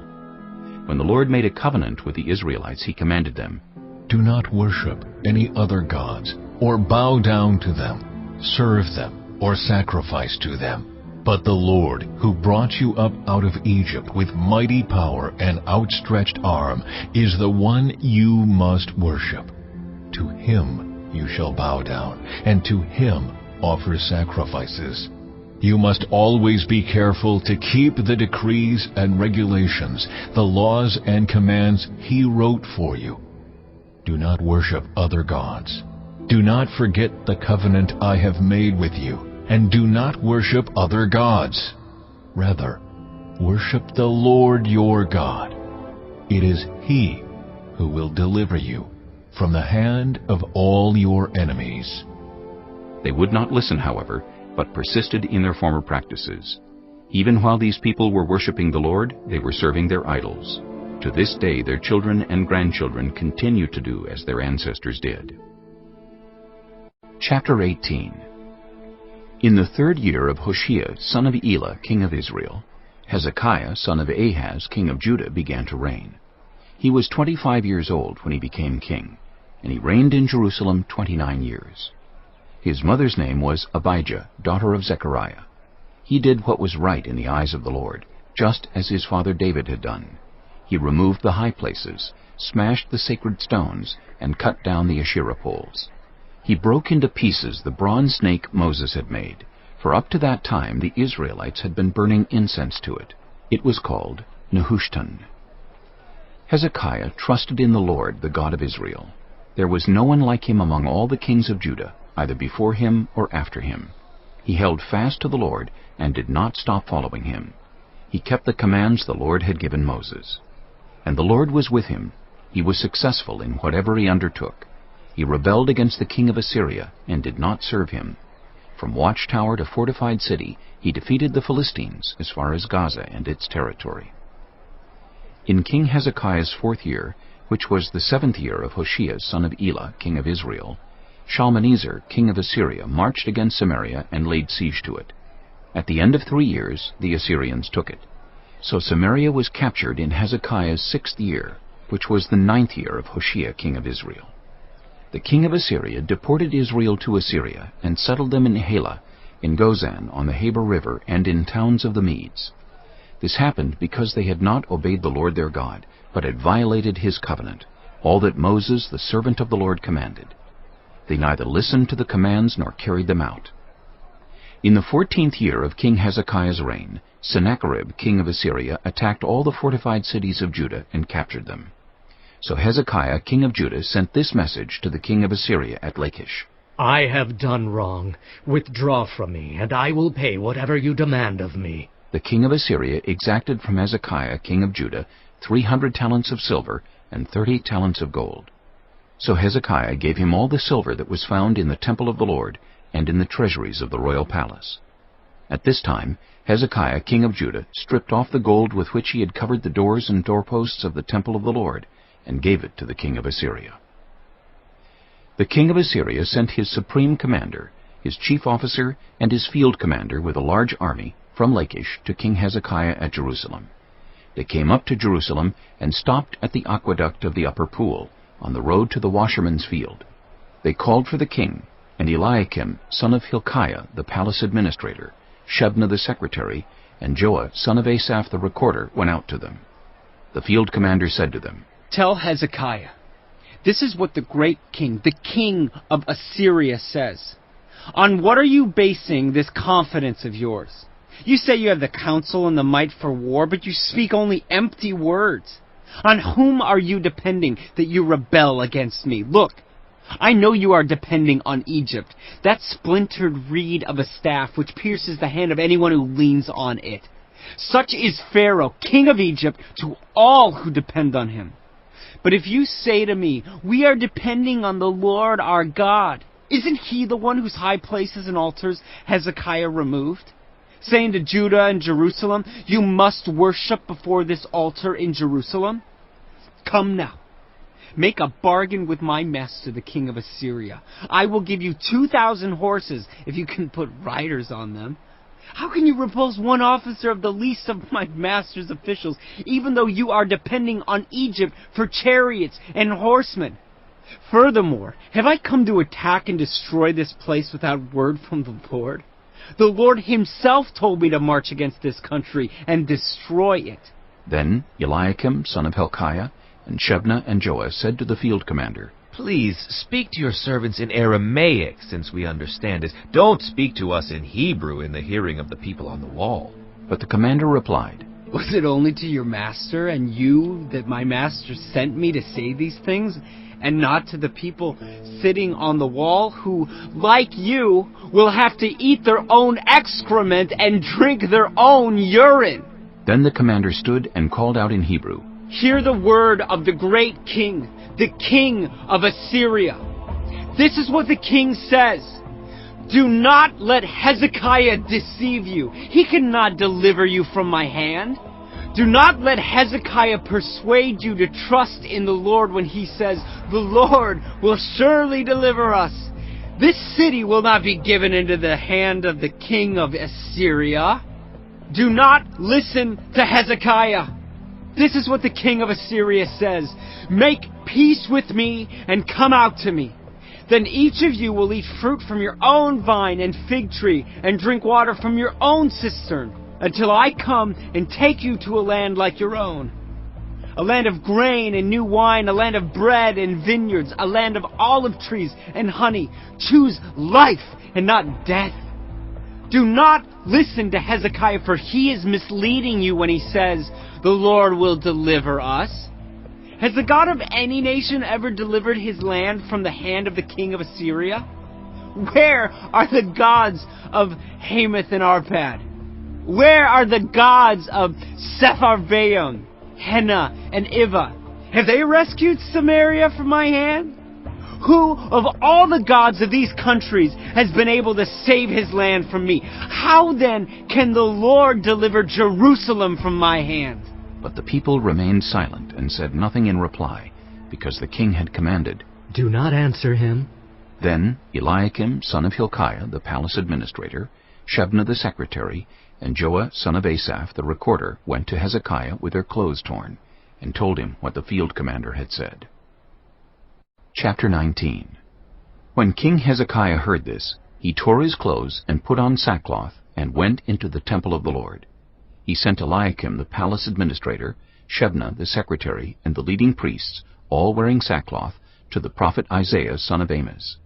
When the Lord made a covenant with the Israelites, he commanded them, Do not worship any other gods, or bow down to them, serve them, or sacrifice to them. But the Lord, who brought you up out of Egypt with mighty power and outstretched arm, is the one you must worship. To him you shall bow down, and to him offer sacrifices. You must always be careful to keep the decrees and regulations, the laws and commands he wrote for you. Do not worship other gods. Do not forget the covenant I have made with you, and do not worship other gods. Rather, worship the Lord your God. It is he who will deliver you from the hand of all your enemies. They would not listen, however, but persisted in their former practices. Even while these people were worshiping the Lord, they were serving their idols. To this day their children and grandchildren continue to do as their ancestors did. Chapter 18. In the 3rd year of Hoshea, son of Elah, king of Israel, Hezekiah, son of Ahaz, king of Judah, began to reign. He was 25 years old when he became king, and he reigned in Jerusalem 29 years. His mother's name was Abijah, daughter of Zechariah. He did what was right in the eyes of the Lord, just as his father David had done. He removed the high places, smashed the sacred stones, and cut down the Asherah poles. He broke into pieces the bronze snake Moses had made, for up to that time the Israelites had been burning incense to it. It was called Nehushtan. Hezekiah trusted in the Lord, the God of Israel. There was no one like him among all the kings of Judah, either before him or after him. He held fast to the Lord and did not stop following him. He kept the commands the Lord had given Moses. And the Lord was with him. He was successful in whatever he undertook. He rebelled against the king of Assyria and did not serve him. From watchtower to fortified city, he defeated the Philistines as far as Gaza and its territory. In King Hezekiah's 4th year, which was the 7th year of Hoshea son of Elah, king of Israel, Shalmaneser, king of Assyria, marched against Samaria and laid siege to it. At the end of 3 years, the Assyrians took it. So Samaria was captured in Hezekiah's 6th year, which was the 9th year of Hoshea, king of Israel. The king of Assyria deported Israel to Assyria and settled them in Halah, in Gozan on the Habor River, and in towns of the Medes. This happened because they had not obeyed the Lord their God, but had violated his covenant, all that Moses, the servant of the Lord, commanded. They neither listened to the commands nor carried them out. In the 14th year of King Hezekiah's reign, Sennacherib, king of Assyria, attacked all the fortified cities of Judah and captured them. So Hezekiah king of Judah sent this message to the king of Assyria at Lachish. I have done wrong. Withdraw from me, and I will pay whatever you demand of me. The king of Assyria exacted from Hezekiah king of Judah 300 talents of silver and 30 talents of gold. So Hezekiah gave him all the silver that was found in the temple of the Lord and in the treasuries of the royal palace. At this time Hezekiah king of Judah stripped off the gold with which he had covered the doors and doorposts of the temple of the Lord, and gave it to the king of Assyria. The king of Assyria sent his supreme commander, his chief officer, and his field commander with a large army from Lachish to King Hezekiah at Jerusalem. They came up to Jerusalem and stopped at the aqueduct of the upper pool, on the road to the washerman's field. They called for the king, and Eliakim, son of Hilkiah, the palace administrator, Shebna the secretary, and Joah, son of Asaph the recorder, went out to them. The field commander said to them, Tell Hezekiah, this is what the great king, the king of Assyria, says. On what are you basing this confidence of yours? You say you have the counsel and the might for war, but you speak only empty words. On whom are you depending that you rebel against me? Look, I know you are depending on Egypt, that splintered reed of a staff which pierces the hand of anyone who leans on it. Such is Pharaoh, king of Egypt, to all who depend on him. But if you say to me, we are depending on the Lord our God, isn't he the one whose high places and altars Hezekiah removed? Saying to Judah and Jerusalem, you must worship before this altar in Jerusalem? Come now, make a bargain with my master, the king of Assyria. I will give you 2,000 horses if you can put riders on them. How can you repulse one officer of the least of my master's officials, even though you are depending on Egypt for chariots and horsemen? Furthermore, have I come to attack and destroy this place without word from the Lord? The Lord himself told me to march against this country and destroy it. Then Eliakim, son of Hilkiah, and Shebna and Joah said to the field commander, Please speak to your servants in Aramaic, since we understand it. Don't speak to us in Hebrew in the hearing of the people on the wall. But the commander replied, Was it only to your master and you that my master sent me to say these things, and not to the people sitting on the wall, who, like you, will have to eat their own excrement and drink their own urine? Then the commander stood and called out in Hebrew, Hear the word of the great king, the king of Assyria. This is what the king says. Do not let Hezekiah deceive you. He cannot deliver you from my hand. Do not let Hezekiah persuade you to trust in the Lord when he says, The Lord will surely deliver us. This city will not be given into the hand of the king of Assyria. Do not listen to Hezekiah. This is what the king of Assyria says. Make peace with me and come out to me. Then each of you will eat fruit from your own vine and fig tree and drink water from your own cistern, until I come and take you to a land like your own. A land of grain and new wine, a land of bread and vineyards, a land of olive trees and honey. Choose life and not death. Do not listen to Hezekiah, for he is misleading you when he says, The Lord will deliver us. Has the God of any nation ever delivered his land from the hand of the king of Assyria? Where are the gods of Hamath and Arpad? Where are the gods of Sepharvaim, Hena, and Iva? Have they rescued Samaria from my hand? Who of all the gods of these countries has been able to save his land from me? How then can the Lord deliver Jerusalem from my hand? But the people remained silent and said nothing in reply, because the king had commanded, Do not answer him. Then Eliakim, son of Hilkiah, the palace administrator, Shebna the secretary, and Joah, son of Asaph, the recorder, went to Hezekiah with their clothes torn, and told him what the field commander had said. Chapter 19. When King Hezekiah heard this, he tore his clothes and put on sackcloth, and went into the temple of the Lord. He sent Eliakim, the palace administrator, Shebna, the secretary, and the leading priests, all wearing sackcloth, to the prophet Isaiah, son of Amos.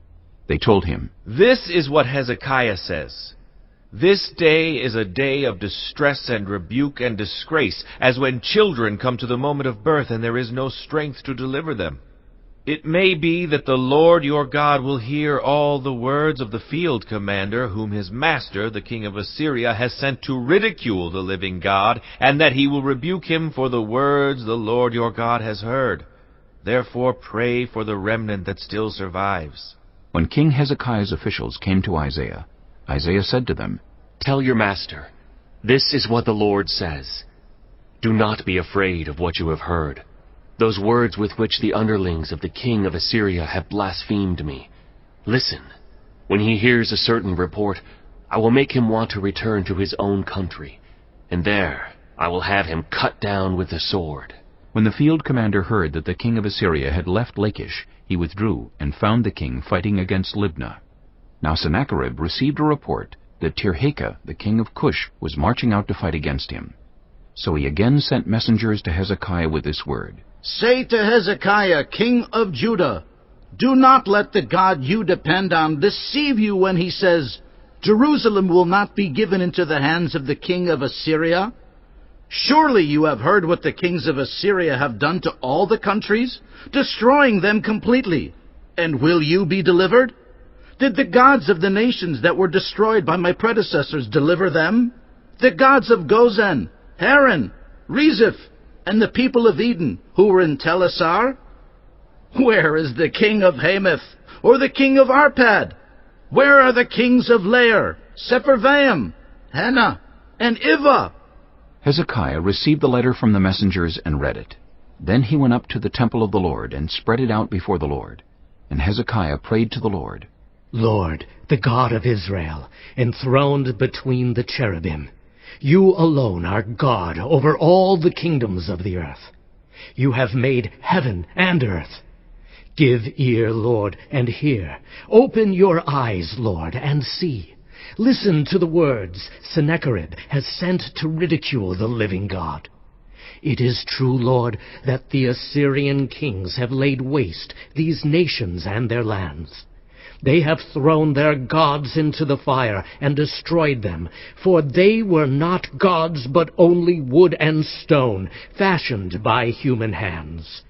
They told him, This is what Hezekiah says. This day is a day of distress and rebuke and disgrace, as when children come to the moment of birth and there is no strength to deliver them. It may be that the Lord your God will hear all the words of the field commander, whom his master, the king of Assyria, has sent to ridicule the living God, and that he will rebuke him for the words the Lord your God has heard. Therefore pray for the remnant that still survives. When King Hezekiah's officials came to Isaiah, Isaiah said to them, Tell your master, this is what the Lord says. Do not be afraid of what you have heard. Those words with which the underlings of the king of Assyria have blasphemed me. Listen, when he hears a certain report, I will make him want to return to his own country, and there I will have him cut down with the sword. When the field commander heard that the king of Assyria had left Lachish, he withdrew and found the king fighting against Libnah. Now Sennacherib received a report that Tirhakah, the king of Cush, was marching out to fight against him. So he again sent messengers to Hezekiah with this word, Say to Hezekiah, king of Judah, do not let the God you depend on deceive you when he says, Jerusalem will not be given into the hands of the king of Assyria. Surely you have heard what the kings of Assyria have done to all the countries, destroying them completely. And will you be delivered? Did the gods of the nations that were destroyed by my predecessors deliver them? The gods of Gozan, Haran, Rezeph, and the people of Eden, who were in Tel Assar? Where is the king of Hamath, or the king of Arpad? Where are the kings of Lair, Sepharvaim, Hena, and Ivah? Hezekiah received the letter from the messengers and read it. Then he went up to the temple of the Lord and spread it out before the Lord. And Hezekiah prayed to the Lord, Lord, the God of Israel, enthroned between the cherubim, you alone are God over all the kingdoms of the earth. You have made heaven and earth. Give ear, Lord, and hear. Open your eyes, Lord, and see. Listen to the words Sennacherib has sent to ridicule the living God. It is true, Lord, that the Assyrian kings have laid waste these nations and their lands. They have thrown their gods into the fire and destroyed them, for they were not gods, but only wood and stone, fashioned by human hands.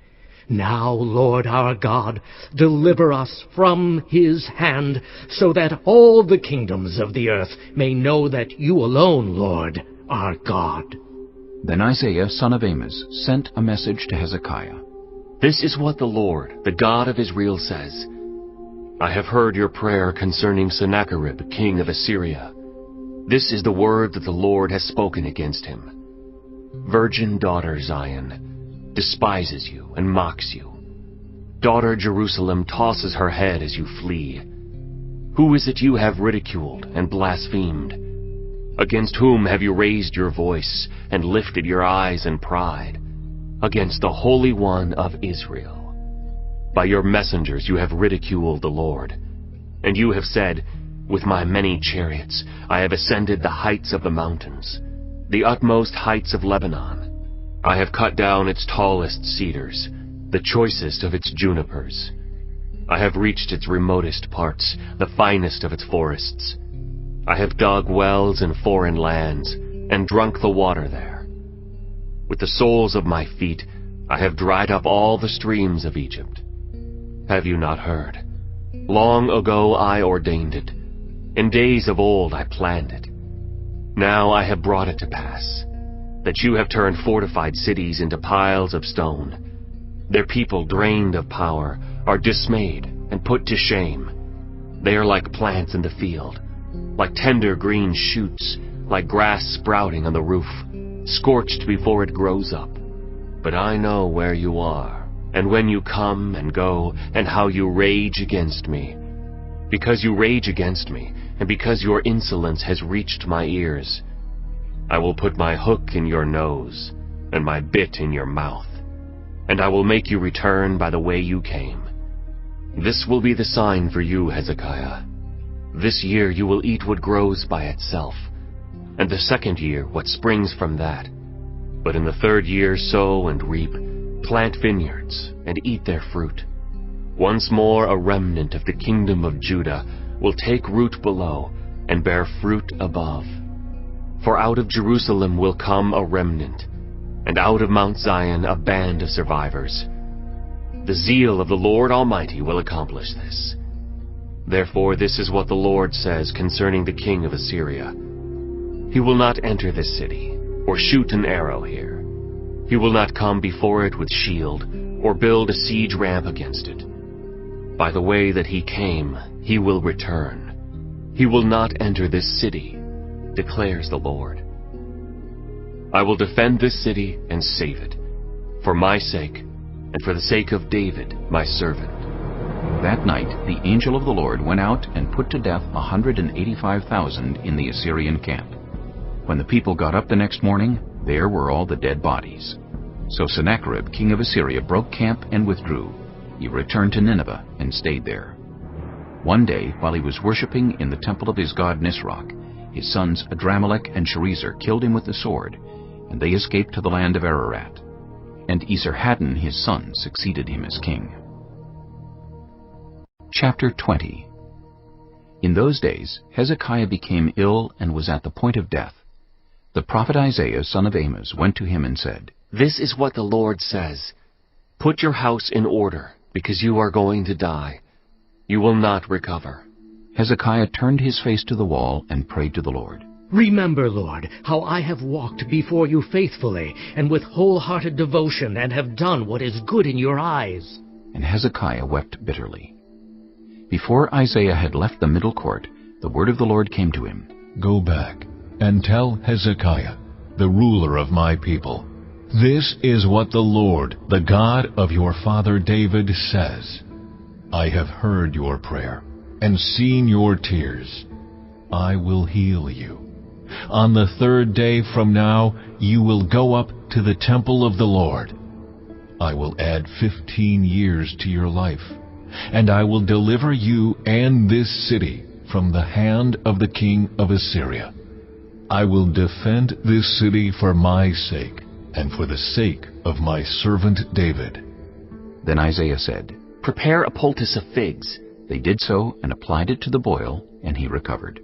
Now, Lord our God, deliver us from his hand, so that all the kingdoms of the earth may know that you alone, Lord, are God. Then Isaiah, son of Amos, sent a message to Hezekiah. This is what the Lord, the God of Israel, says. I have heard your prayer concerning Sennacherib, king of Assyria. This is the word that the Lord has spoken against him. Virgin daughter Zion despises you and mocks you. Daughter Jerusalem tosses her head as you flee. Who is it you have ridiculed and blasphemed? Against whom have you raised your voice and lifted your eyes in pride? Against the Holy One of Israel. By your messengers you have ridiculed the Lord. And you have said, with my many chariots I have ascended the heights of the mountains, the utmost heights of Lebanon. I have cut down its tallest cedars, the choicest of its junipers. I have reached its remotest parts, the finest of its forests. I have dug wells in foreign lands, and drunk the water there. With the soles of my feet I have dried up all the streams of Egypt. Have you not heard? Long ago I ordained it. In days of old I planned it. Now I have brought it to pass, that you have turned fortified cities into piles of stone. Their people, drained of power, are dismayed and put to shame. They are like plants in the field, like tender green shoots, like grass sprouting on the roof, scorched before it grows up. But I know where you are, and when you come and go, and how you rage against me. Because you rage against me, and because your insolence has reached my ears, I will put my hook in your nose, and my bit in your mouth, and I will make you return by the way you came. This will be the sign for you, Hezekiah. This year you will eat what grows by itself, and the second year what springs from that. But in the third year sow and reap, plant vineyards, and eat their fruit. Once more a remnant of the kingdom of Judah will take root below, and bear fruit above. For out of Jerusalem will come a remnant, and out of Mount Zion a band of survivors. The zeal of the Lord Almighty will accomplish this. Therefore this is what the Lord says concerning the king of Assyria. He will not enter this city, or shoot an arrow here. He will not come before it with shield, or build a siege ramp against it. By the way that he came, he will return. He will not enter this city, declares the Lord. I will defend this city and save it, for my sake, and for the sake of David, my servant. That night the angel of the Lord went out and put to death 185,000 in the Assyrian camp. When the people got up the next morning, there were all the dead bodies. So Sennacherib, king of Assyria, broke camp and withdrew. He returned to Nineveh and stayed there. One day, while he was worshipping in the temple of his god Nisroch, his sons Adramelech and Sharezer killed him with the sword, and they escaped to the land of Ararat. And Esarhaddon his son succeeded him as king. Chapter 20. In those days Hezekiah became ill and was at the point of death. The prophet Isaiah, son of Amos, went to him and said, This is what the Lord says. Put your house in order, because you are going to die. You will not recover. Hezekiah turned his face to the wall and prayed to the Lord. Remember, Lord, how I have walked before you faithfully and with wholehearted devotion and have done what is good in your eyes. And Hezekiah wept bitterly. Before Isaiah had left the middle court, the word of the Lord came to him. Go back and tell Hezekiah, the ruler of my people, this is what the Lord, the God of your father David, says. I have heard your prayer and seen your tears. I will heal you. On the third day from now, you will go up to the temple of the Lord. I will add 15 years to your life, and I will deliver you and this city from the hand of the king of Assyria. I will defend this city for my sake, and for the sake of my servant David. Then Isaiah said, Prepare a poultice of figs. They did so and applied it to the boil, and he recovered.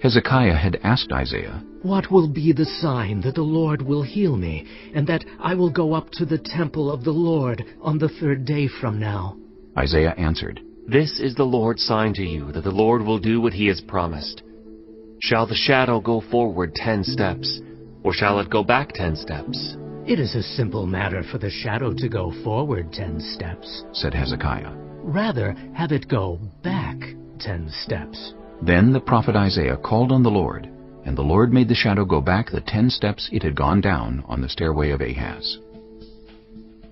Hezekiah had asked Isaiah, What will be the sign that the Lord will heal me, and that I will go up to the temple of the Lord on the third day from now? Isaiah answered, This is the Lord's sign to you, that the Lord will do what he has promised. Shall the shadow go forward 10 steps, or shall it go back 10 steps? It is a simple matter for the shadow to go forward 10 steps, said Hezekiah. Rather, have it go back 10 steps. Then the prophet Isaiah called on the Lord, and the Lord made the shadow go back the 10 steps it had gone down on the stairway of Ahaz.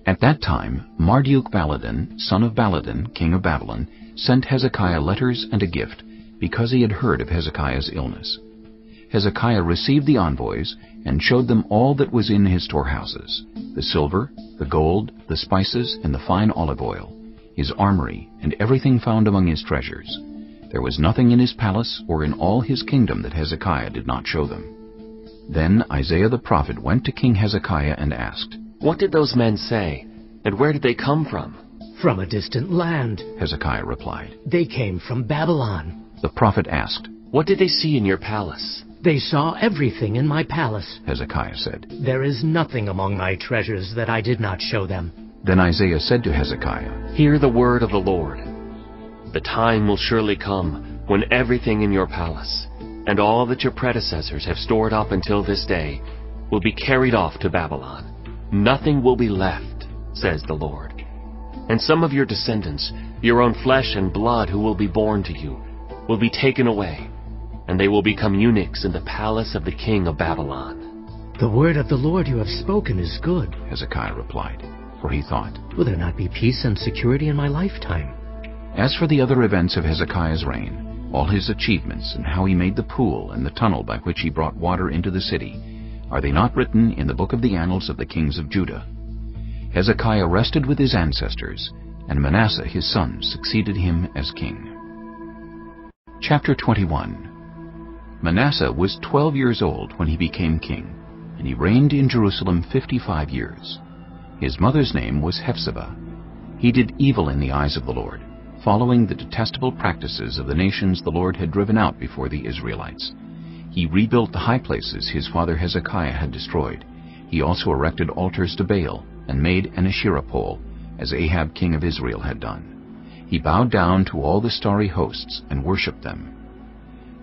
At that time Marduk-Baladan, son of Baladan, king of Babylon, sent Hezekiah letters and a gift, because he had heard of Hezekiah's illness. Hezekiah received the envoys, and showed them all that was in his storehouses, the silver, the gold, the spices, and the fine olive oil, his armory, and everything found among his treasures. There was nothing in his palace or in all his kingdom that Hezekiah did not show them. Then Isaiah the prophet went to King Hezekiah and asked, What did those men say, and where did they come from? From a distant land, Hezekiah replied. They came from Babylon. The prophet asked, What did they see in your palace? They saw everything in my palace, Hezekiah said. There is nothing among my treasures that I did not show them. Then Isaiah said to Hezekiah, Hear the word of the Lord. The time will surely come when everything in your palace, and all that your predecessors have stored up until this day, will be carried off to Babylon. Nothing will be left, says the Lord. And some of your descendants, your own flesh and blood who will be born to you, will be taken away, and they will become eunuchs in the palace of the king of Babylon. The word of the Lord you have spoken is good, Hezekiah replied, for he thought, Will there not be peace and security in my lifetime? As for the other events of Hezekiah's reign, all his achievements, and how he made the pool and the tunnel by which he brought water into the city, are they not written in the book of the annals of the kings of Judah? Hezekiah rested with his ancestors, and Manasseh his son succeeded him as king. Chapter 21. Manasseh was 12 years old when he became king, and he reigned in Jerusalem 55 years. His mother's name was Hephzibah. He did evil in the eyes of the Lord, following the detestable practices of the nations the Lord had driven out before the Israelites. He rebuilt the high places his father Hezekiah had destroyed. He also erected altars to Baal and made an Asherah pole, as Ahab king of Israel had done. He bowed down to all the starry hosts and worshipped them.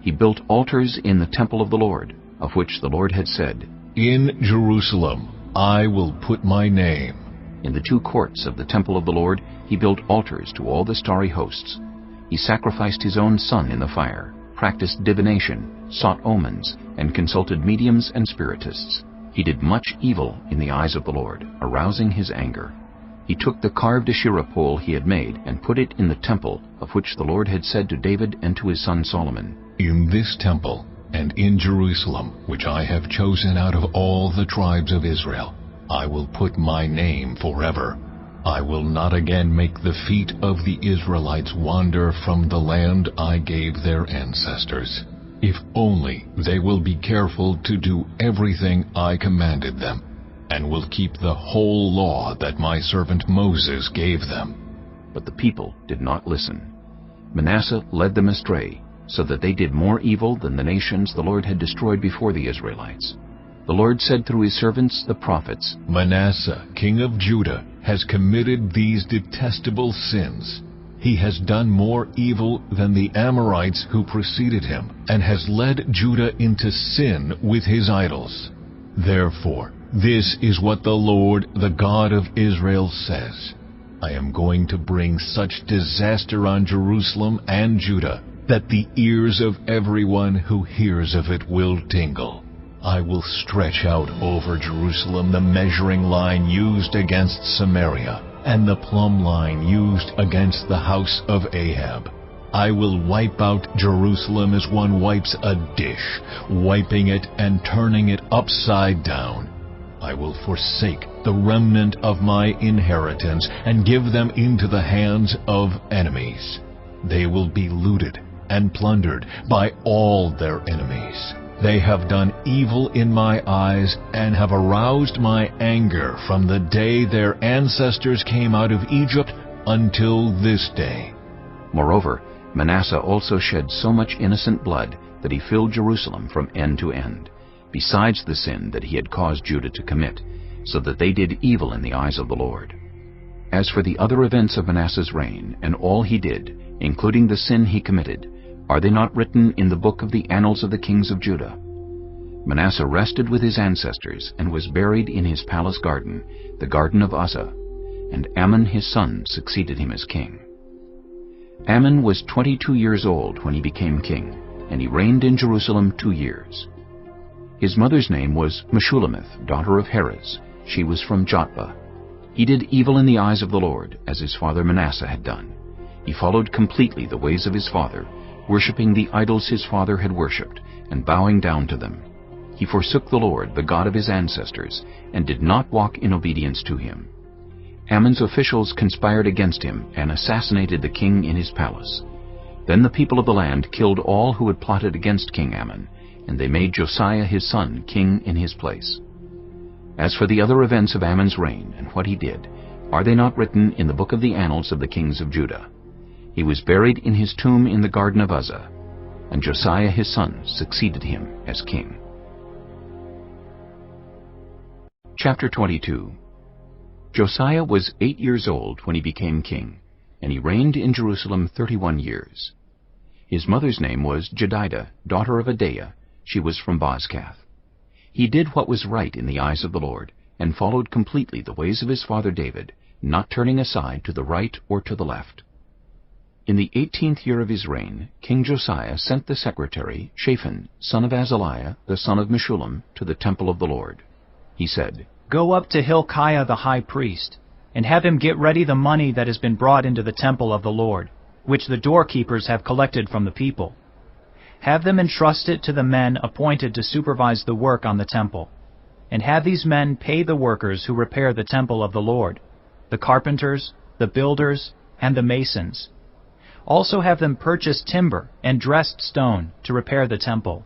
He built altars in the temple of the Lord, of which the Lord had said, "In Jerusalem I will put my name." In the two courts of the temple of the Lord he built altars to all the starry hosts. He sacrificed his own son in the fire, practiced divination, sought omens, and consulted mediums and spiritists. He did much evil in the eyes of the Lord, arousing his anger. He took the carved Asherah pole he had made and put it in the temple of which the Lord had said to David and to his son Solomon, "In this temple and in Jerusalem, which I have chosen out of all the tribes of Israel, I will put my name forever. I will not again make the feet of the Israelites wander from the land I gave their ancestors. If only they will be careful to do everything I commanded them, and will keep the whole law that my servant Moses gave them." But the people did not listen. Manasseh led them astray, so that they did more evil than the nations the Lord had destroyed before the Israelites. The Lord said through his servants the prophets, "Manasseh, king of Judah, has committed these detestable sins. He has done more evil than the Amorites who preceded him, and has led Judah into sin with his idols. Therefore, this is what the Lord, the God of Israel, says. I am going to bring such disaster on Jerusalem and Judah that the ears of everyone who hears of it will tingle. I will stretch out over Jerusalem the measuring line used against Samaria, and the plumb line used against the house of Ahab. I will wipe out Jerusalem as one wipes a dish, wiping it and turning it upside down. I will forsake the remnant of my inheritance and give them into the hands of enemies. They will be looted and plundered by all their enemies. They have done evil in my eyes and have aroused my anger from the day their ancestors came out of Egypt until this day." Moreover, Manasseh also shed so much innocent blood that he filled Jerusalem from end to end, besides the sin that he had caused Judah to commit, so that they did evil in the eyes of the Lord. As for the other events of Manasseh's reign, and all he did, including the sin he committed, are they not written in the book of the annals of the kings of Judah? Manasseh rested with his ancestors and was buried in his palace garden, the garden of Uzzah, and Amon his son succeeded him as king. Amon was 22 years old when he became king, and he reigned in Jerusalem 2 years. His mother's name was Meshullemeth, daughter of Herez. She was from Jotbah. He did evil in the eyes of the Lord, as his father Manasseh had done. He followed completely the ways of his father, worshipping the idols his father had worshipped, and bowing down to them. He forsook the Lord, the God of his ancestors, and did not walk in obedience to him. Amon's officials conspired against him and assassinated the king in his palace. Then the people of the land killed all who had plotted against King Amon, and they made Josiah his son king in his place. As for the other events of Amon's reign and what he did, are they not written in the book of the annals of the kings of Judah? He was buried in his tomb in the garden of Uzzah, and Josiah his son succeeded him as king. Chapter 22. Josiah was 8 years old when he became king, and he reigned in Jerusalem 31 years. His mother's name was Jedidah, daughter of Adaiah. She was from Bozkath. He did what was right in the eyes of the Lord, and followed completely the ways of his father David, not turning aside to the right or to the left. In the 18th year of his reign, King Josiah sent the secretary, Shaphan, son of Azaliah, the son of Meshullam, to the temple of the Lord. He said, "Go up to Hilkiah the high priest, and have him get ready the money that has been brought into the temple of the Lord, which the doorkeepers have collected from the people. Have them entrust it to the men appointed to supervise the work on the temple, and have these men pay the workers who repair the temple of the Lord, the carpenters, the builders, and the masons. Also have them purchase timber and dressed stone to repair the temple.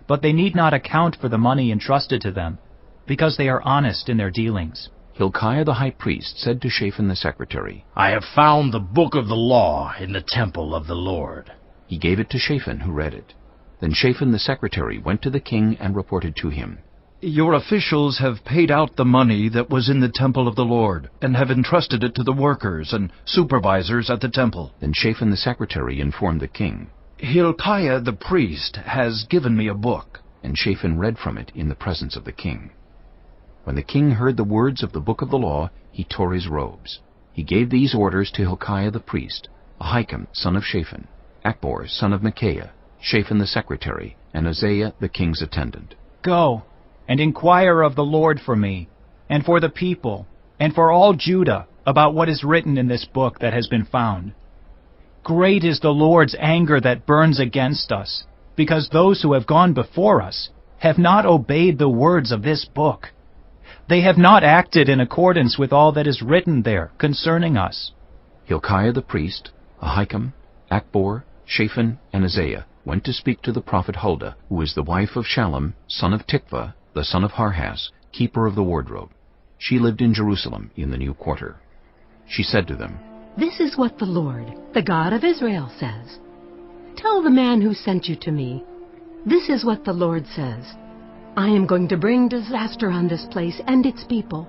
But they need not account for the money entrusted to them, because they are honest in their dealings. Hilkiah the high priest said to Shaphan the secretary, I have found the book of the law in the temple of the Lord. He gave it to Shaphan, who read it. Then Shaphan the secretary went to the king and reported to him, Your officials have paid out the money that was in the temple of the Lord, and have entrusted it to the workers and supervisors at the temple. Then Shaphan the secretary informed the king, Hilkiah the priest has given me a book. And Shaphan read from it in the presence of the king. When the king heard the words of the book of the law, he tore his robes. He gave these orders to Hilkiah the priest, Ahikam son of Shaphan, Achbor son of Micaiah, Shaphan the secretary, and Uzziah the king's attendant. Go and inquire of the Lord for me, and for the people, and for all Judah, about what is written in this book that has been found. Great is the Lord's anger that burns against us, because those who have gone before us have not obeyed the words of this book. They have not acted in accordance with all that is written there concerning us. Hilkiah the priest, Ahikam, Achbor, Shaphan, and Uzziah went to speak to the prophet Huldah, who was the wife of Shallum, son of Tikvah, the son of Harhas, keeper of the wardrobe. She lived in Jerusalem in the new quarter. She said to them, This is what the Lord, the God of Israel, says. Tell the man who sent you to me, this is what the Lord says. I am going to bring disaster on this place and its people,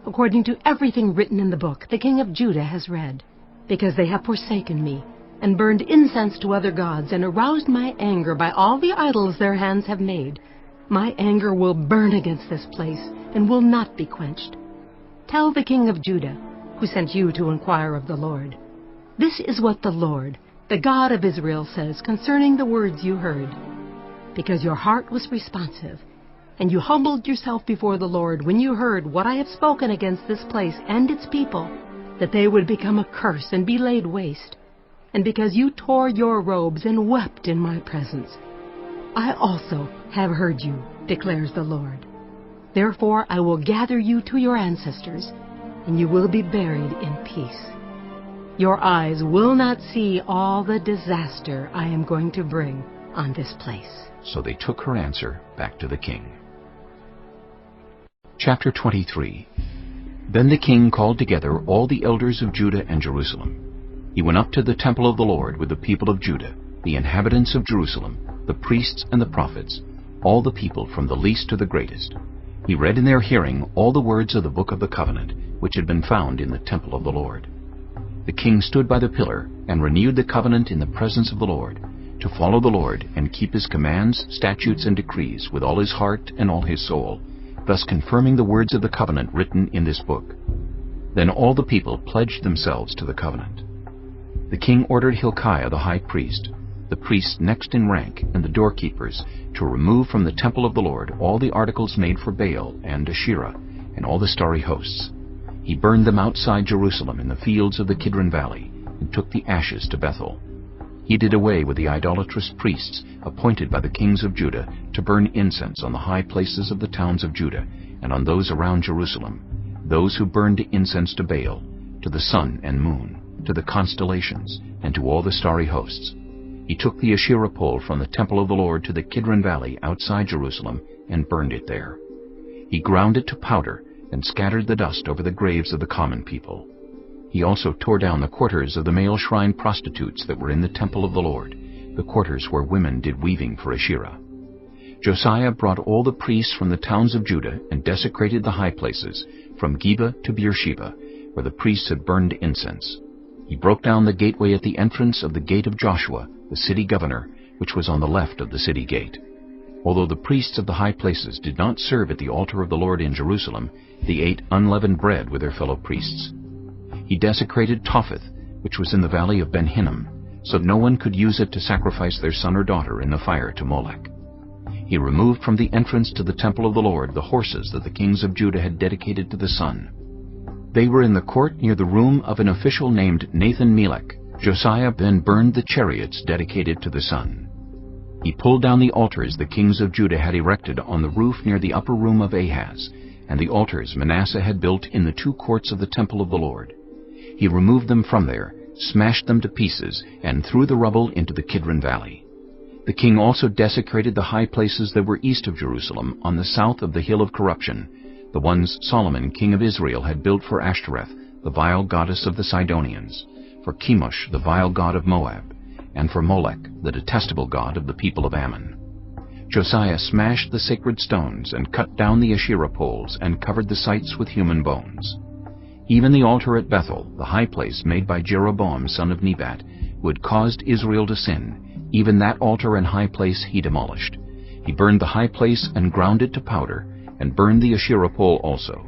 according to everything written in the book the king of Judah has read, because they have forsaken me, and burned incense to other gods, and aroused my anger by all the idols their hands have made. My anger will burn against this place, and will not be quenched. Tell the king of Judah, who sent you to inquire of the Lord, this is what the Lord, the God of Israel, says concerning the words you heard. Because your heart was responsive, and you humbled yourself before the Lord when you heard what I have spoken against this place and its people, that they would become a curse and be laid waste, and because you tore your robes and wept in my presence, I also have heard you, declares the Lord. Therefore I will gather you to your ancestors, and you will be buried in peace. Your eyes will not see all the disaster I am going to bring on this place. So they took her answer back to the king. Chapter 23. Then the king called together all the elders of Judah and Jerusalem. He went up to the temple of the Lord with the people of Judah, the inhabitants of Jerusalem, the priests and the prophets, all the people from the least to the greatest. He read in their hearing all the words of the book of the covenant, which had been found in the temple of the Lord. The king stood by the pillar and renewed the covenant in the presence of the Lord, to follow the Lord and keep his commands, statutes, and decrees with all his heart and all his soul, thus confirming the words of the covenant written in this book. Then all the people pledged themselves to the covenant. The king ordered Hilkiah the high priest, the priests next in rank, and the doorkeepers, to remove from the temple of the Lord all the articles made for Baal and Asherah, and all the starry hosts. He burned them outside Jerusalem in the fields of the Kidron Valley, and took the ashes to Bethel. He did away with the idolatrous priests appointed by the kings of Judah to burn incense on the high places of the towns of Judah and on those around Jerusalem, those who burned incense to Baal, to the sun and moon, to the constellations, and to all the starry hosts. He took the Asherah pole from the temple of the Lord to the Kidron Valley outside Jerusalem and burned it there. He ground it to powder and scattered the dust over the graves of the common people. He also tore down the quarters of the male shrine prostitutes that were in the temple of the Lord, the quarters where women did weaving for Asherah. Josiah brought all the priests from the towns of Judah and desecrated the high places, from Geba to Beersheba, where the priests had burned incense. He broke down the gateway at the entrance of the gate of Joshua, the city governor, which was on the left of the city gate. Although the priests of the high places did not serve at the altar of the Lord in Jerusalem, they ate unleavened bread with their fellow priests. He desecrated Topheth, which was in the valley of Ben Hinnom, so no one could use it to sacrifice their son or daughter in the fire to Molech. He removed from the entrance to the temple of the Lord the horses that the kings of Judah had dedicated to the sun. They were in the court near the room of an official named Nathan-Melech. Josiah then burned the chariots dedicated to the sun. He pulled down the altars the kings of Judah had erected on the roof near the upper room of Ahaz, and the altars Manasseh had built in the two courts of the temple of the Lord. He removed them from there, smashed them to pieces, and threw the rubble into the Kidron Valley. The king also desecrated the high places that were east of Jerusalem on the south of the hill of corruption, the ones Solomon king of Israel had built for Ashtoreth, the vile goddess of the Sidonians, for Chemosh, the vile god of Moab, and for Molech, the detestable god of the people of Ammon. Josiah smashed the sacred stones and cut down the Asherah poles and covered the sites with human bones. Even the altar at Bethel, the high place made by Jeroboam son of Nebat, who had caused Israel to sin, even that altar and high place he demolished. He burned the high place and ground it to powder, and burned the Asherah pole also.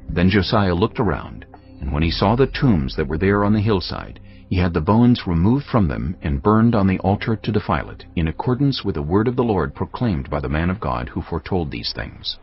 Then Josiah looked around, and when he saw the tombs that were there on the hillside, he had the bones removed from them and burned on the altar to defile it, in accordance with the word of the Lord proclaimed by the man of God who foretold these things.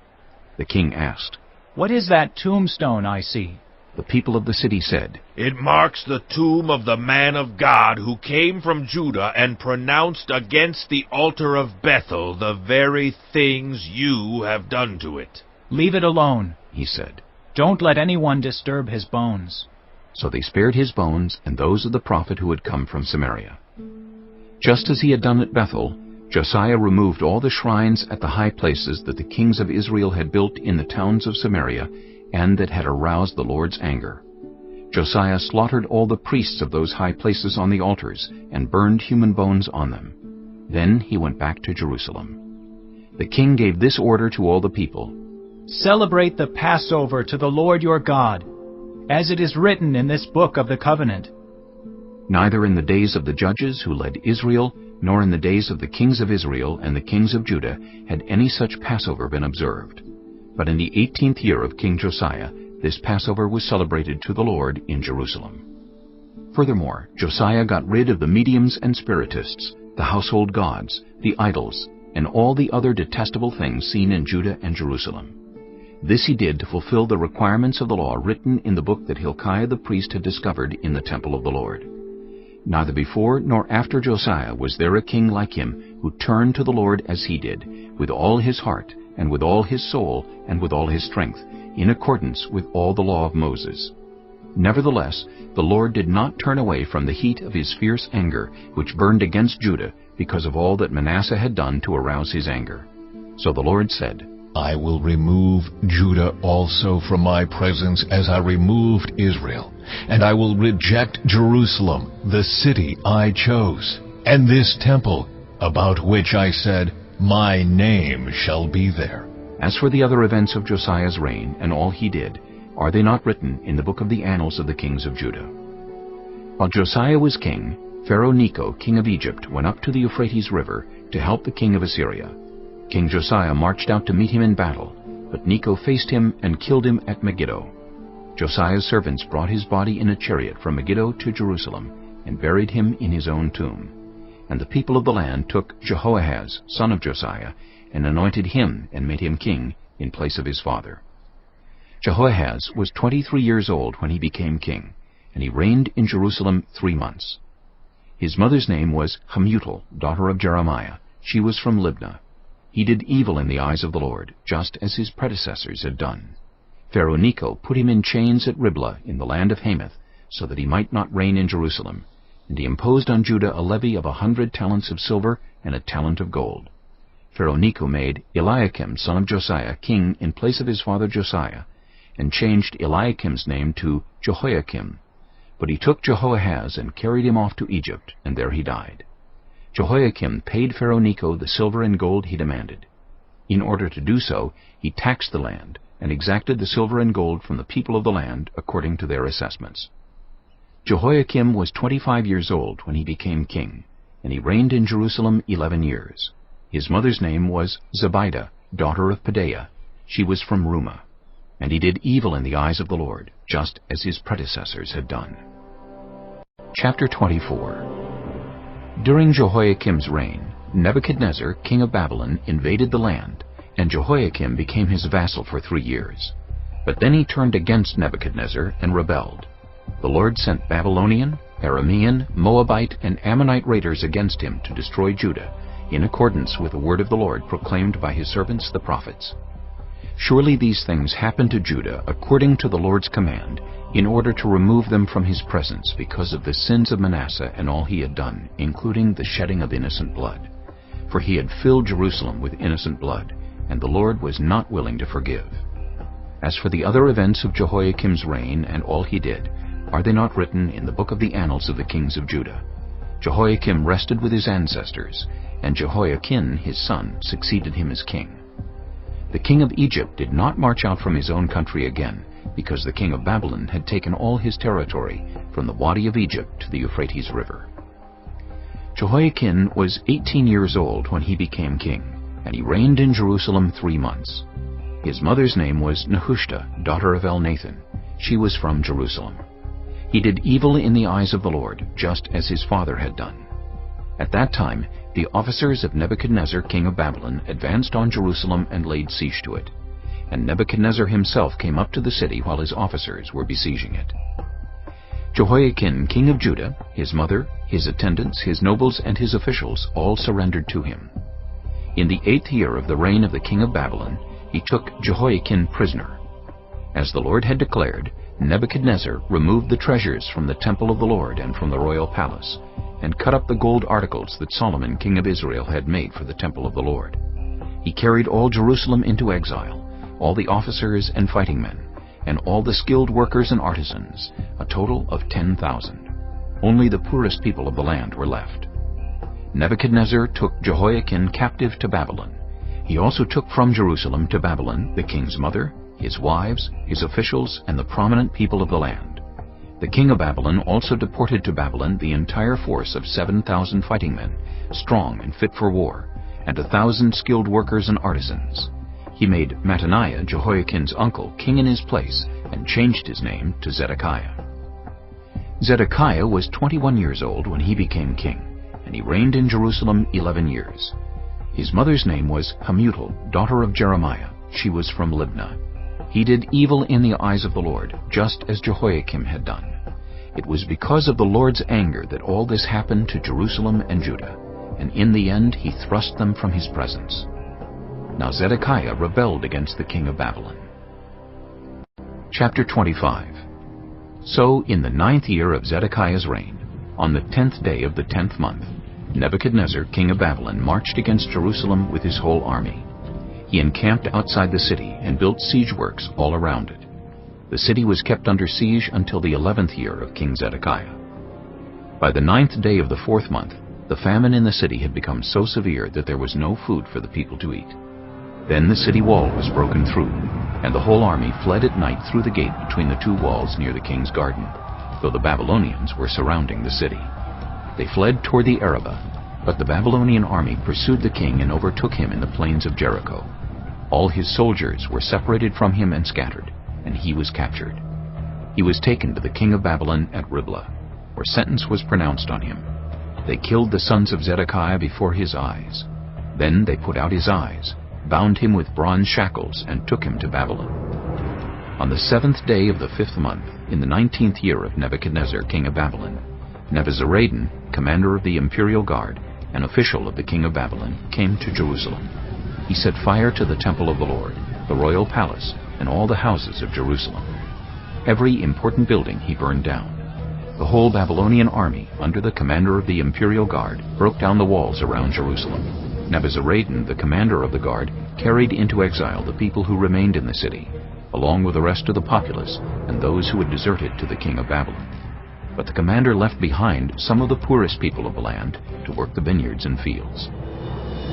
The king asked, "What is that tombstone I see?" The people of the city said, "It marks the tomb of the man of God who came from Judah and pronounced against the altar of Bethel the very things you have done to it." "Leave it alone," he said. "Don't let anyone disturb his bones." So they spared his bones and those of the prophet who had come from Samaria. Just as he had done at Bethel, Josiah removed all the shrines at the high places that the kings of Israel had built in the towns of Samaria and that had aroused the Lord's anger. Josiah slaughtered all the priests of those high places on the altars and burned human bones on them. Then he went back to Jerusalem. The king gave this order to all the people: "Celebrate the Passover to the Lord your God, as it is written in this book of the covenant." Neither in the days of the judges who led Israel, nor in the days of the kings of Israel and the kings of Judah had any such Passover been observed. But in the 18th year of King Josiah, this Passover was celebrated to the Lord in Jerusalem. Furthermore, Josiah got rid of the mediums and spiritists, the household gods, the idols, and all the other detestable things seen in Judah and Jerusalem. This he did to fulfill the requirements of the law written in the book that Hilkiah the priest had discovered in the temple of the Lord. Neither before nor after Josiah was there a king like him who turned to the Lord as he did, with all his heart, and with all his soul, and with all his strength, in accordance with all the law of Moses. Nevertheless, the Lord did not turn away from the heat of his fierce anger, which burned against Judah, because of all that Manasseh had done to arouse his anger. So the Lord said, "I will remove Judah also from my presence as I removed Israel, and I will reject Jerusalem, the city I chose, and this temple, about which I said, my name shall be there." As for the other events of Josiah's reign and all he did, are they not written in the book of the annals of the kings of Judah? While Josiah was king, Pharaoh Necho, king of Egypt, went up to the Euphrates River to help the king of Assyria. King Josiah marched out to meet him in battle, but Necho faced him and killed him at Megiddo. Josiah's servants brought his body in a chariot from Megiddo to Jerusalem and buried him in his own tomb. And the people of the land took Jehoahaz, son of Josiah, and anointed him and made him king in place of his father. Jehoahaz was 23 years old when he became king, and he reigned in Jerusalem 3 months. His mother's name was Hamutal, daughter of Jeremiah. She was from Libnah. He did evil in the eyes of the Lord, just as his predecessors had done. Pharaoh Necho put him in chains at Riblah in the land of Hamath, so that he might not reign in Jerusalem, and he imposed on Judah a levy of 100 talents of silver and a talent of gold. Pharaoh Necho made Eliakim, son of Josiah, king in place of his father Josiah, and changed Eliakim's name to Jehoiakim. But he took Jehoahaz and carried him off to Egypt, and there he died. Jehoiakim paid Pharaoh Necho the silver and gold he demanded. In order to do so, he taxed the land, and exacted the silver and gold from the people of the land according to their assessments. Jehoiakim was 25 years old when he became king, and he reigned in Jerusalem 11 years. His mother's name was Zebidah, daughter of Pedaiah. She was from Rumah. And he did evil in the eyes of the Lord, just as his predecessors had done. Chapter 24. During Jehoiakim's reign, Nebuchadnezzar, king of Babylon, invaded the land, and Jehoiakim became his vassal for 3 years. But then he turned against Nebuchadnezzar and rebelled. The Lord sent Babylonian, Aramean, Moabite, and Ammonite raiders against him to destroy Judah, in accordance with the word of the Lord proclaimed by his servants the prophets. Surely these things happened to Judah according to the Lord's command, in order to remove them from his presence because of the sins of Manasseh and all he had done, including the shedding of innocent blood. For he had filled Jerusalem with innocent blood, and the Lord was not willing to forgive. As for the other events of Jehoiakim's reign and all he did, are they not written in the book of the annals of the kings of Judah? Jehoiakim rested with his ancestors, and Jehoiakim his son succeeded him as king. The king of Egypt did not march out from his own country again, because the king of Babylon had taken all his territory from the Wadi of Egypt to the Euphrates River. Jehoiakim was 18 years old when he became king, and he reigned in Jerusalem 3 months. His mother's name was Nehushta, daughter of Elnathan. She was from Jerusalem. He did evil in the eyes of the Lord, just as his father had done. At that time, the officers of Nebuchadnezzar, king of Babylon, advanced on Jerusalem and laid siege to it. And Nebuchadnezzar himself came up to the city while his officers were besieging it. Jehoiakim, king of Judah, his mother, his attendants, his nobles, and his officials all surrendered to him. In the 8th year of the reign of the king of Babylon, he took Jehoiakim prisoner. As the Lord had declared, Nebuchadnezzar removed the treasures from the temple of the Lord and from the royal palace, and cut up the gold articles that Solomon king of Israel had made for the temple of the Lord. He carried all Jerusalem into exile, all the officers and fighting men, and all the skilled workers and artisans, a total of 10,000. Only the poorest people of the land were left. Nebuchadnezzar took Jehoiakim captive to Babylon. He also took from Jerusalem to Babylon the king's mother, his wives, his officials, and the prominent people of the land. The king of Babylon also deported to Babylon the entire force of 7,000 fighting men, strong and fit for war, and 1,000 skilled workers and artisans. He made Mattaniah, Jehoiakim's uncle, king in his place, and changed his name to Zedekiah. Zedekiah was 21 years old when he became king, and he reigned in Jerusalem 11 years. His mother's name was Hamutal, daughter of Jeremiah. She was from Libnah. He did evil in the eyes of the Lord, just as Jehoiakim had done. It was because of the Lord's anger that all this happened to Jerusalem and Judah, and in the end he thrust them from his presence. Now Zedekiah rebelled against the king of Babylon. Chapter 25. So in the 9th year of Zedekiah's reign, on the 10th day of the 10th month, Nebuchadnezzar, king of Babylon, marched against Jerusalem with his whole army. He encamped outside the city and built siege works all around it. The city was kept under siege until the 11th year of King Zedekiah. By the 9th day of the 4th month, the famine in the city had become so severe that there was no food for the people to eat. Then the city wall was broken through, and the whole army fled at night through the gate between the 2 walls near the king's garden, though the Babylonians were surrounding the city. They fled toward the Arabah, but the Babylonian army pursued the king and overtook him in the plains of Jericho. All his soldiers were separated from him and scattered, and he was captured. He was taken to the king of Babylon at Riblah, where sentence was pronounced on him. They killed the sons of Zedekiah before his eyes. Then they put out his eyes, bound him with bronze shackles, and took him to Babylon. On the 7th day of the 5th month, in the 19th year of Nebuchadnezzar, king of Babylon, Nebuzaradan, commander of the imperial guard, an official of the king of Babylon, came to Jerusalem. He set fire to the temple of the Lord, the royal palace, and all the houses of Jerusalem. Every important building he burned down. The whole Babylonian army, under the commander of the imperial guard, broke down the walls around Jerusalem. Nebuzaradan, the commander of the guard, carried into exile the people who remained in the city, along with the rest of the populace and those who had deserted to the king of Babylon. But the commander left behind some of the poorest people of the land to work the vineyards and fields.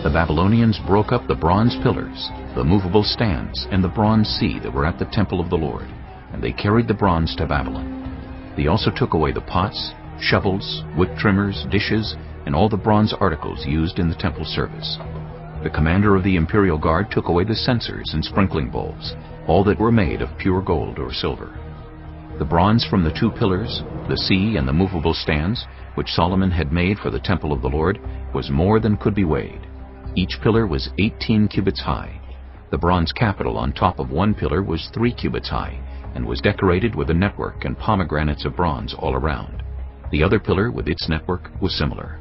The Babylonians broke up the bronze pillars, the movable stands, and the bronze sea that were at the temple of the Lord, and they carried the bronze to Babylon. They also took away the pots, shovels, wick trimmers, dishes, and all the bronze articles used in the temple service. The commander of the imperial guard took away the censers and sprinkling bowls, all that were made of pure gold or silver. The bronze from the 2 pillars, the sea, and the movable stands, which Solomon had made for the temple of the Lord, was more than could be weighed. Each pillar was 18 cubits high. The bronze capital on top of one pillar was 3 cubits high, and was decorated with a network and pomegranates of bronze all around. The other pillar with its network was similar.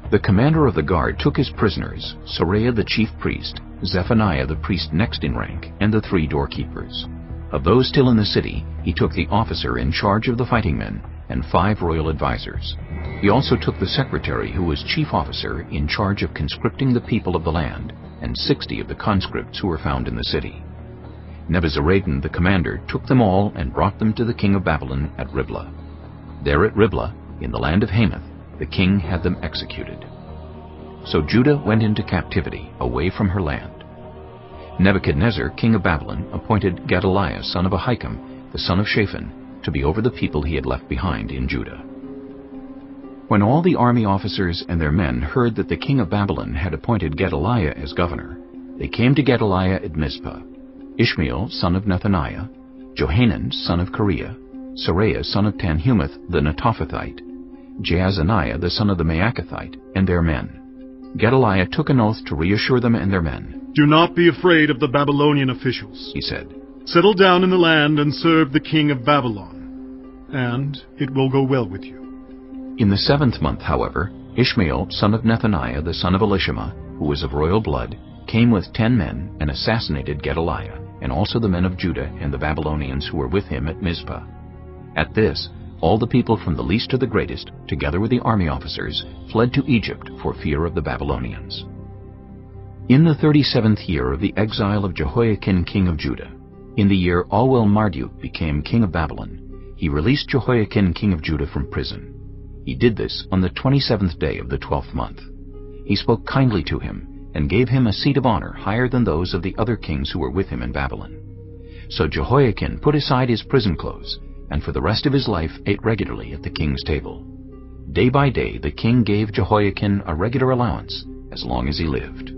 The commander of the guard took his prisoners, Seraiah the chief priest, Zephaniah the priest next in rank, and the 3 doorkeepers. Of those still in the city, he took the officer in charge of the fighting men and 5 royal advisers. He also took the secretary who was chief officer in charge of conscripting the people of the land, and 60 of the conscripts who were found in the city. Nebuzaradan the commander took them all and brought them to the king of Babylon at Riblah. There at Riblah, in the land of Hamath, the king had them executed. So Judah went into captivity, away from her land. Nebuchadnezzar, king of Babylon, appointed Gedaliah, son of Ahikam, the son of Shaphan, to be over the people he had left behind in Judah. When all the army officers and their men heard that the king of Babylon had appointed Gedaliah as governor, they came to Gedaliah at Mizpah. Ishmael, son of Nethaniah, Johanan, son of Kareah, Seraiah, son of Tanhumeth the Netophathite, Jaazaniah, the son of the Maacathite, and their men. Gedaliah took an oath to reassure them and their men. "Do not be afraid of the Babylonian officials," he said. "Settle down in the land and serve the king of Babylon, and it will go well with you." In the 7th month, however, Ishmael, son of Nethaniah, the son of Elishama, who was of royal blood, came with 10 men and assassinated Gedaliah, and also the men of Judah and the Babylonians who were with him at Mizpah. At this, all the people from the least to the greatest, together with the army officers, fled to Egypt for fear of the Babylonians. In the 37th year of the exile of Jehoiakim king of Judah, in the year Alwel-Marduk became king of Babylon, he released Jehoiakim king of Judah from prison. He did this on the 27th day of the 12th month. He spoke kindly to him, and gave him a seat of honor higher than those of the other kings who were with him in Babylon. So Jehoiakim put aside his prison clothes, and for the rest of his life ate regularly at the king's table. Day by day the king gave Jehoiakim a regular allowance as long as he lived.